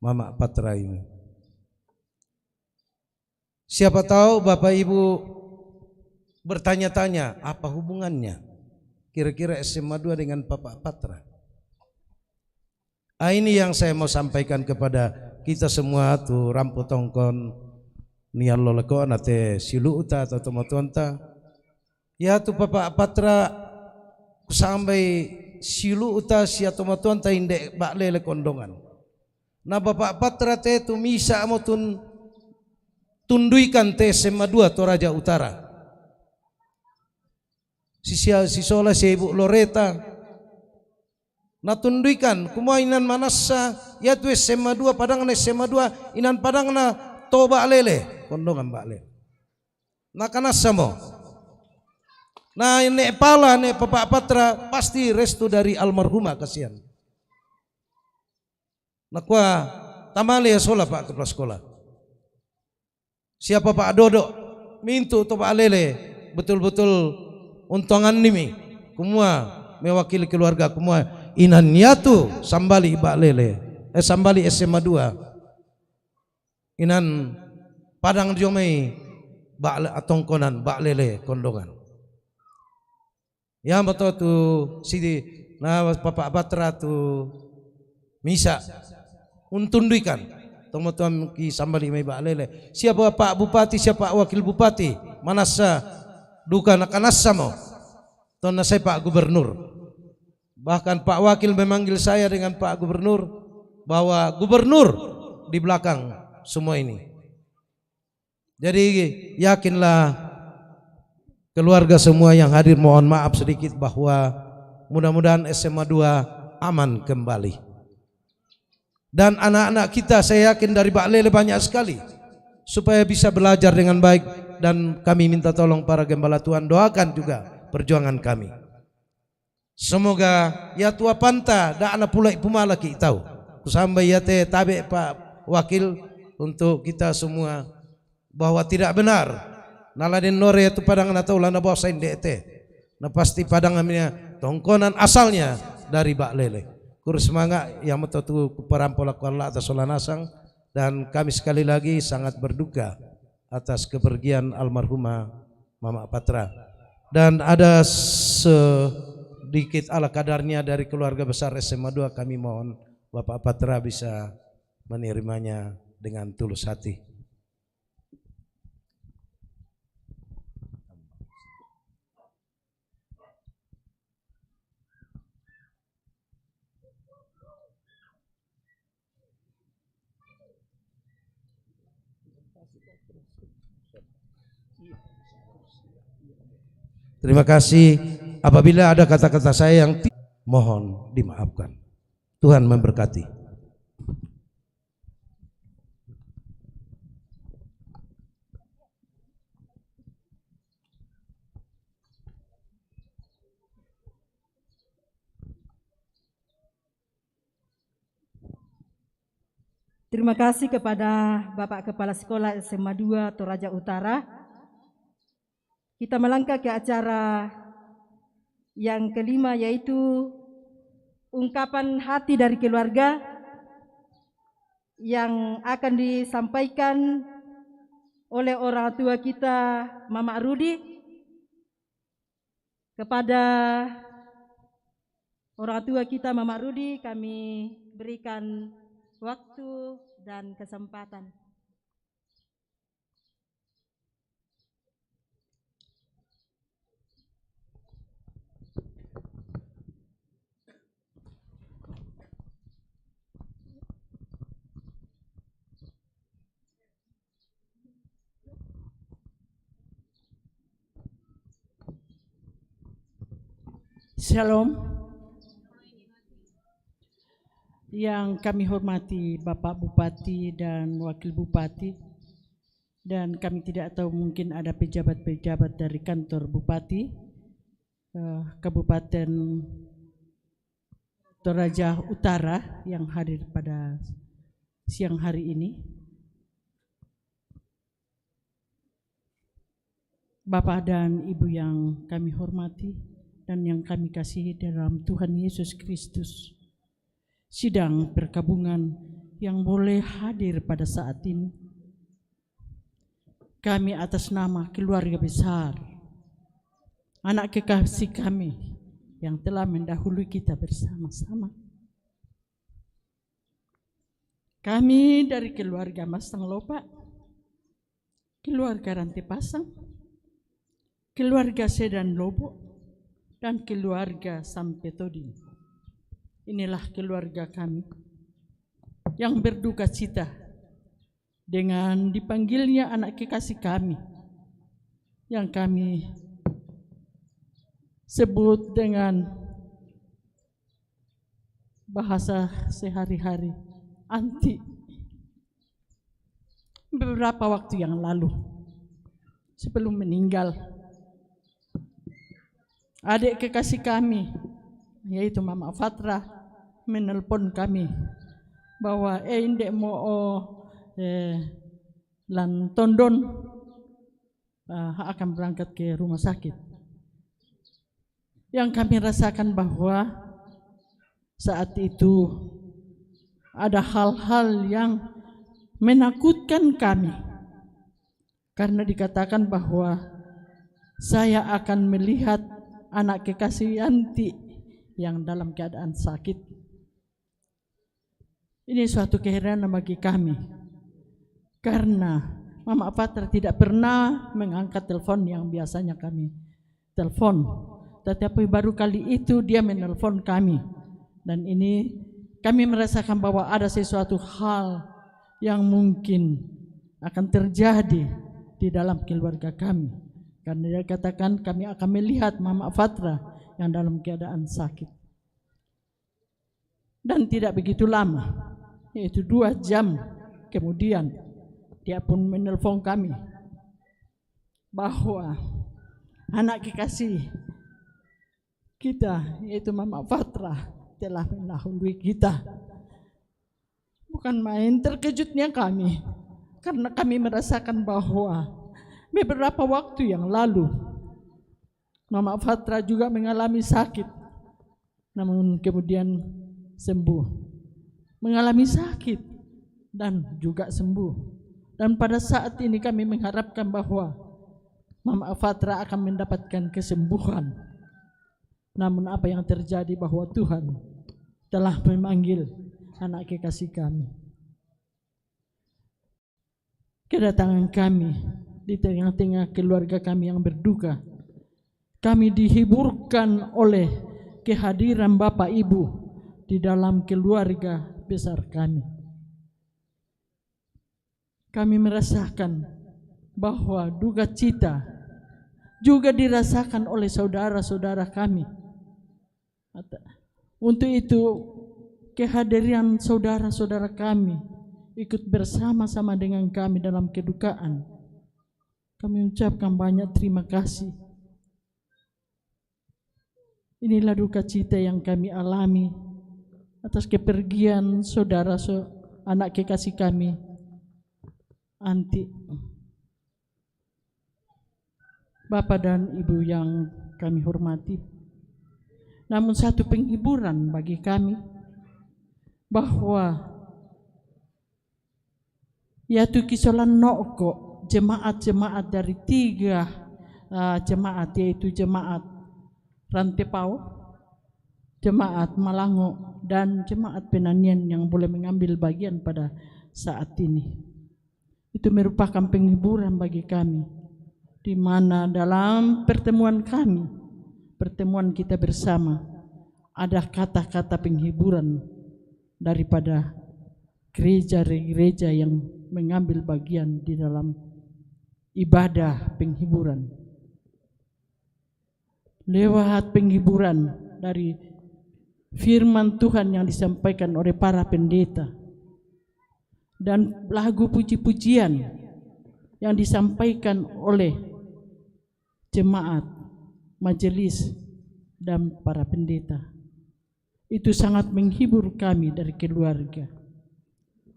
Mama Patra ini. Siapa tahu Bapak Ibu bertanya-tanya, apa hubungannya kira-kira SMA 2 dengan Bapak Patra? Ini yang saya mau sampaikan kepada kita semua tuh rampu tongkon nian loleko nate siluuta atau tomatuanta ya tu Bapak Patra sampai siluuta sia tomatuanta inde bak lele kondongan. Nah Bapak Patra te tu misa mo tunduikan te SMA 2 Toraja Utara. Sisola si Ibu Loreta natunduikan kumainan manasa ya tu SMA 2 padangan SMA 2 inan padangna toba lele kondongan bale. Nah kanasa mo. Nah ini pala ne Bapak Patra pasti restu dari almarhumah kasihan. Nah kwa tamale ya sola Pak Kepala Sekolah. Siapa Pak Dodo mintu toba lele betul-betul untungan nimi kumua mewakili keluarga kumua inan yatu sambali bak lele sambali SMA 2 inan padang jomai bak atongkonan bak lele kondongan. Ya betul tu sidi nah Bapak Patra tu misa untunduikan tomotuam ki sambali mai bak lele. Siapa Pak Bupati, siapa Wakil Bupati manasa duka nakanasa mo tona saya Pak Gubernur. Bahkan Pak Wakil memanggil saya dengan Pak Gubernur bahwa Gubernur di belakang semua ini. Jadi yakinlah keluarga semua yang hadir, mohon maaf sedikit bahwa mudah-mudahan SMA 2 aman kembali. Dan anak-anak kita saya yakin dari Bak Lele banyak sekali supaya bisa belajar dengan baik, dan kami minta tolong para gembala Tuhan doakan juga perjuangan kami. Semoga ya tua panta da anak pulai pumalaki tahu. Sampai ya te tabe Pak Wakil untuk kita semua bahwa tidak benar naladen nore itu padangan atau lana bawa sain dete. Nah pasti padangannya tongkonan asalnya dari Bak Lele. Kur semangat yang metutu perampolak Allah atas solanasang, dan kami sekali lagi sangat berduka atas kepergian almarhumah Mama Patra. Dan ada sedikit ala kadarnya dari keluarga besar SMA 2, kami mohon Bapak Patra bisa menerimanya dengan tulus hati. Terima kasih. Apabila ada kata-kata saya yang mohon dimaafkan. Tuhan memberkati. Terima kasih kepada Bapak Kepala Sekolah SMA 2 Toraja Utara. Kita melangkah ke acara yang kelima, yaitu ungkapan hati dari keluarga yang akan disampaikan oleh orang tua kita, Mama Rudi. Kepada orang tua kita, Mama Rudi, kami berikan waktu dan kesempatan. Shalom. Yang kami hormati Bapak Bupati dan Wakil Bupati, dan kami tidak tahu mungkin ada pejabat-pejabat dari kantor Bupati Kabupaten Toraja Utara yang hadir pada siang hari ini. Bapak dan Ibu yang kami hormati dan yang kami kasihi dalam Tuhan Yesus Kristus, sidang perkabungan yang boleh hadir pada saat ini, kami atas nama keluarga besar, anak kekasih kami yang telah mendahului kita bersama-sama, kami dari keluarga Masang Lopa, keluarga Rantai Pasang, keluarga Sedan Lobo, dan keluarga Sampetodin. Inilah keluarga kami yang berduka cita dengan dipanggilnya anak kekasih kami yang kami sebut dengan bahasa sehari-hari anti. Beberapa waktu yang lalu sebelum meninggal, adik kekasih kami yaitu Mama Fatra menelpon kami bahwa indek mau lan tondon akan berangkat ke rumah sakit. Yang kami rasakan bahwa saat itu ada hal-hal yang menakutkan kami, karena dikatakan bahwa saya akan melihat anak kekasih Yanti yang dalam keadaan sakit. Ini suatu keheranan bagi kami, karena Mama Fatra tidak pernah mengangkat telepon yang biasanya kami telepon, tetapi baru kali itu dia menelpon kami, dan ini kami merasakan bahwa ada sesuatu hal yang mungkin akan terjadi di dalam keluarga kami, karena dia katakan kami akan melihat Mama Fatra yang dalam keadaan sakit. Dan tidak begitu lama, yaitu 2 jam kemudian dia pun menelpon kami bahwa anak kekasih kita yaitu Mama Fatra telah mendahului kita. Bukan main terkejutnya kami, karena kami merasakan bahwa beberapa waktu yang lalu Mama Fatra juga mengalami sakit, namun kemudian sembuh. Mengalami sakit dan juga sembuh. Dan pada saat ini kami mengharapkan bahwa Mama Fatra akan mendapatkan kesembuhan. Namun apa yang terjadi bahwa Tuhan telah memanggil anak kekasih kami. Kedatangan kami di tengah-tengah keluarga kami yang berduka, kami dihiburkan oleh kehadiran Bapak Ibu di dalam keluarga besar kami. Kami merasakan bahwa duka cita juga dirasakan oleh saudara-saudara kami. Untuk itu kehadiran saudara-saudara kami ikut bersama-sama dengan kami dalam kedukaan. Kami ucapkan banyak terima kasih. Inilah duka cita yang kami alami atas kepergian anak kekasih kami, Anti. Bapak dan Ibu yang kami hormati, namun satu penghiburan bagi kami bahwa yaitu kisolan noko jemaat-jemaat dari 3 jemaat, yaitu jemaat Rantepao, jemaat Malango, dan jemaat Penanian yang boleh mengambil bagian pada saat ini. Itu merupakan penghiburan bagi kami, di mana dalam pertemuan kami, pertemuan kita bersama, ada kata-kata penghiburan daripada gereja-gereja yang mengambil bagian di dalam ibadah penghiburan. Lewat penghiburan dari firman Tuhan yang disampaikan oleh para pendeta dan lagu puji-pujian yang disampaikan oleh jemaat, majelis, dan para pendeta, itu sangat menghibur kami dari keluarga.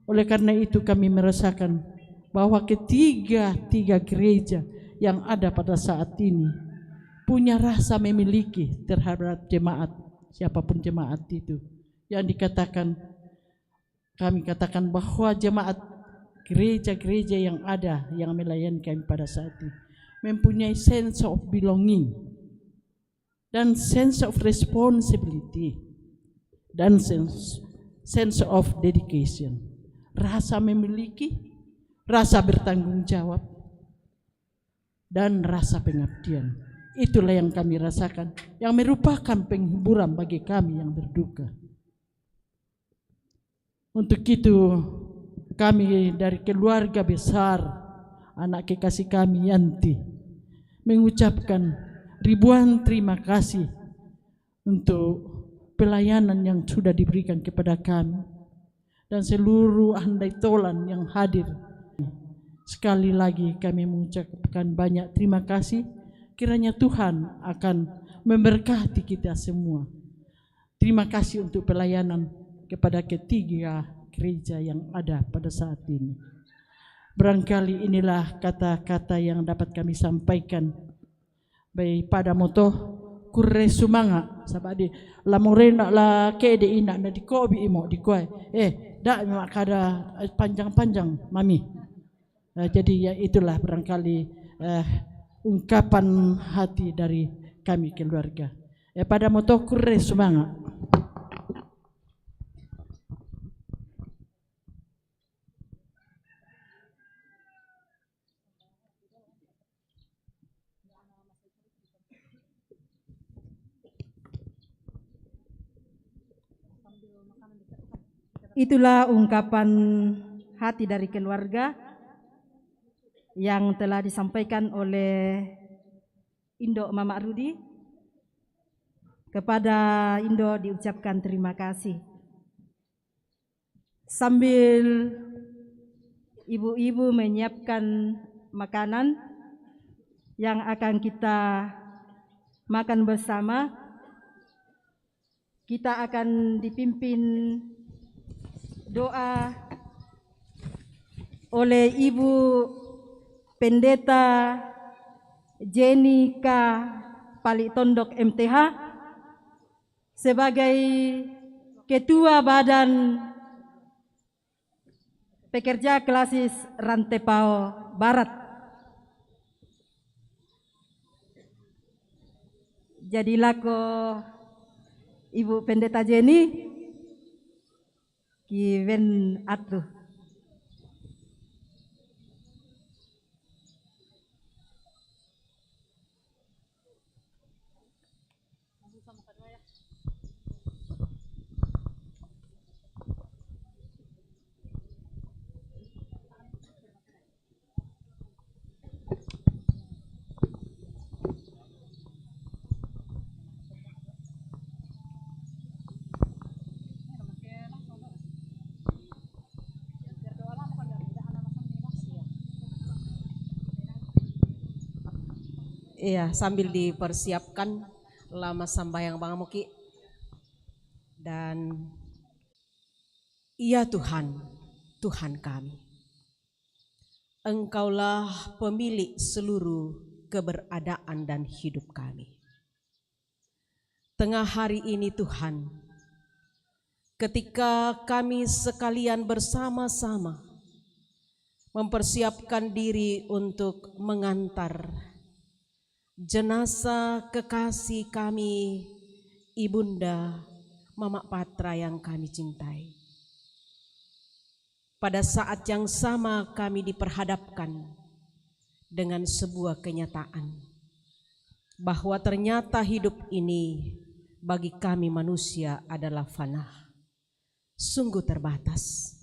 Oleh karena itu kami merasakan bahwa tiga gereja yang ada pada saat ini punya rasa memiliki terhadap jemaat, siapapun jemaat itu. Yang dikatakan, kami katakan bahwa jemaat gereja-gereja yang ada yang melayani kami pada saat ini mempunyai sense of belonging dan sense of responsibility dan sense of dedication. Rasa memiliki, rasa bertanggung jawab, dan rasa pengabdian. Itulah yang kami rasakan, yang merupakan penghiburan bagi kami yang berduka. Untuk itu kami dari keluarga besar anak kekasih kami Yanti mengucapkan ribuan terima kasih untuk pelayanan yang sudah diberikan kepada kami dan seluruh handai tolan yang hadir. Sekali lagi kami mengucapkan banyak terima kasih. Kiranya Tuhan akan memberkati kita semua. Terima kasih untuk pelayanan kepada ketiga gereja yang ada pada saat ini. Barangkali inilah kata-kata yang dapat kami sampaikan. Baik pada moto kurre sumanga sabadi la morena la kede ina na di kobi imo di koi dak mak kada panjang-panjang mami. Jadi ya itulah barangkali ungkapan hati dari kami keluarga. Pada moto kurre sumanga. Itulah ungkapan hati dari keluarga yang telah disampaikan oleh Indo Mama Rudi. Kepada Indo diucapkan terima kasih. Sambil ibu-ibu menyiapkan makanan yang akan kita makan bersama, kita akan dipimpin doa oleh Ibu Pendeta Jenny K. Palitondok MTH sebagai Ketua Badan Pekerja Klasis Rantepao Barat. Jadilah ko Ibu Pendeta Jenny Kiven atuh. Iya, sambil dipersiapkan lama sambayang Bang Muki. Dan iya Tuhan, Tuhan kami, Engkaulah pemilik seluruh keberadaan dan hidup kami. Tengah hari ini Tuhan, ketika kami sekalian bersama-sama mempersiapkan diri untuk mengantar jenazah kekasih kami, Ibunda Mama Patra yang kami cintai. Pada saat yang sama kami diperhadapkan dengan sebuah kenyataan bahwa ternyata hidup ini bagi kami manusia adalah fana, sungguh terbatas.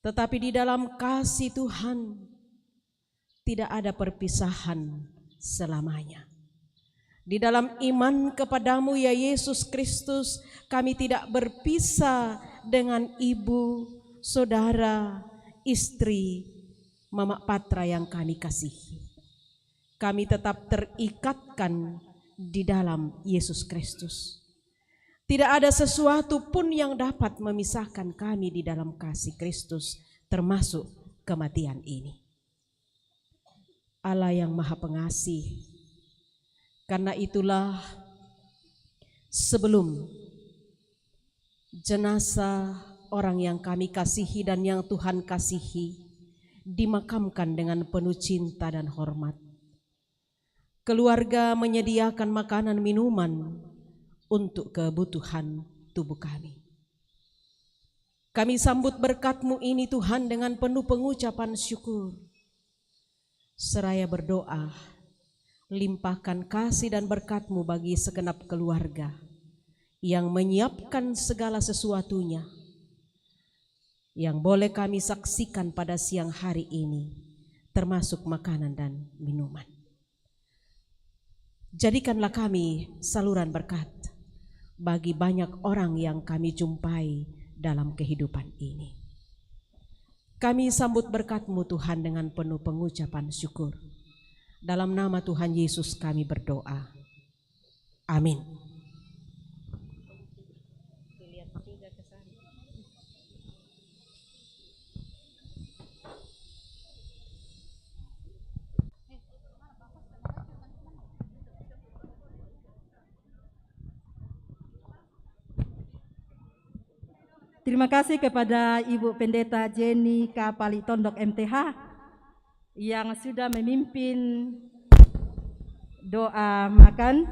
Tetapi di dalam kasih Tuhan tidak ada perpisahan selamanya. Di dalam iman kepadamu ya Yesus Kristus, kami tidak berpisah dengan ibu, saudara, istri, Mama Patra yang kami kasihi. Kami tetap terikatkan di dalam Yesus Kristus. Tidak ada sesuatu pun yang dapat memisahkan kami di dalam kasih Kristus, termasuk kematian ini. Allah yang Maha Pengasih, karena itulah sebelum jenazah orang yang kami kasihi dan yang Tuhan kasihi dimakamkan dengan penuh cinta dan hormat, keluarga menyediakan makanan minuman untuk kebutuhan tubuh kami. Kami sambut berkat-Mu ini Tuhan dengan penuh pengucapan syukur. Seraya berdoa, limpahkan kasih dan berkat-Mu bagi segenap keluarga yang menyiapkan segala sesuatunya yang boleh kami saksikan pada siang hari ini, termasuk makanan dan minuman. Jadikanlah kami saluran berkat bagi banyak orang yang kami jumpai dalam kehidupan ini. Kami sambut berkat-Mu Tuhan dengan penuh pengucapan syukur. Dalam nama Tuhan Yesus kami berdoa. Amin. Terima kasih kepada Ibu Pendeta Jenny Kapali Tondok MTH yang sudah memimpin doa makan,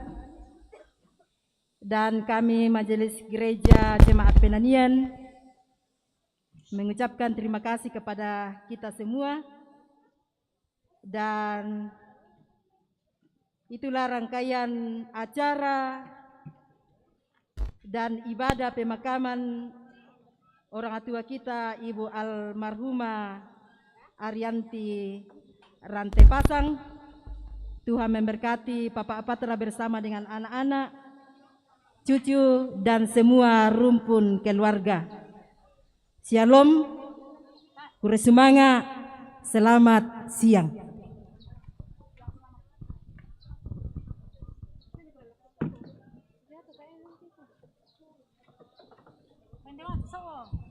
dan kami Majelis Gereja Jemaat Penanian mengucapkan terima kasih kepada kita semua. Dan itulah rangkaian acara dan ibadah pemakaman orang tua kita Ibu almarhumah Arianti Rantepasang. Tuhan memberkati Papa Patra bersama dengan anak-anak, cucu, dan semua rumpun keluarga. Shalom, Kuresumanga, selamat siang. So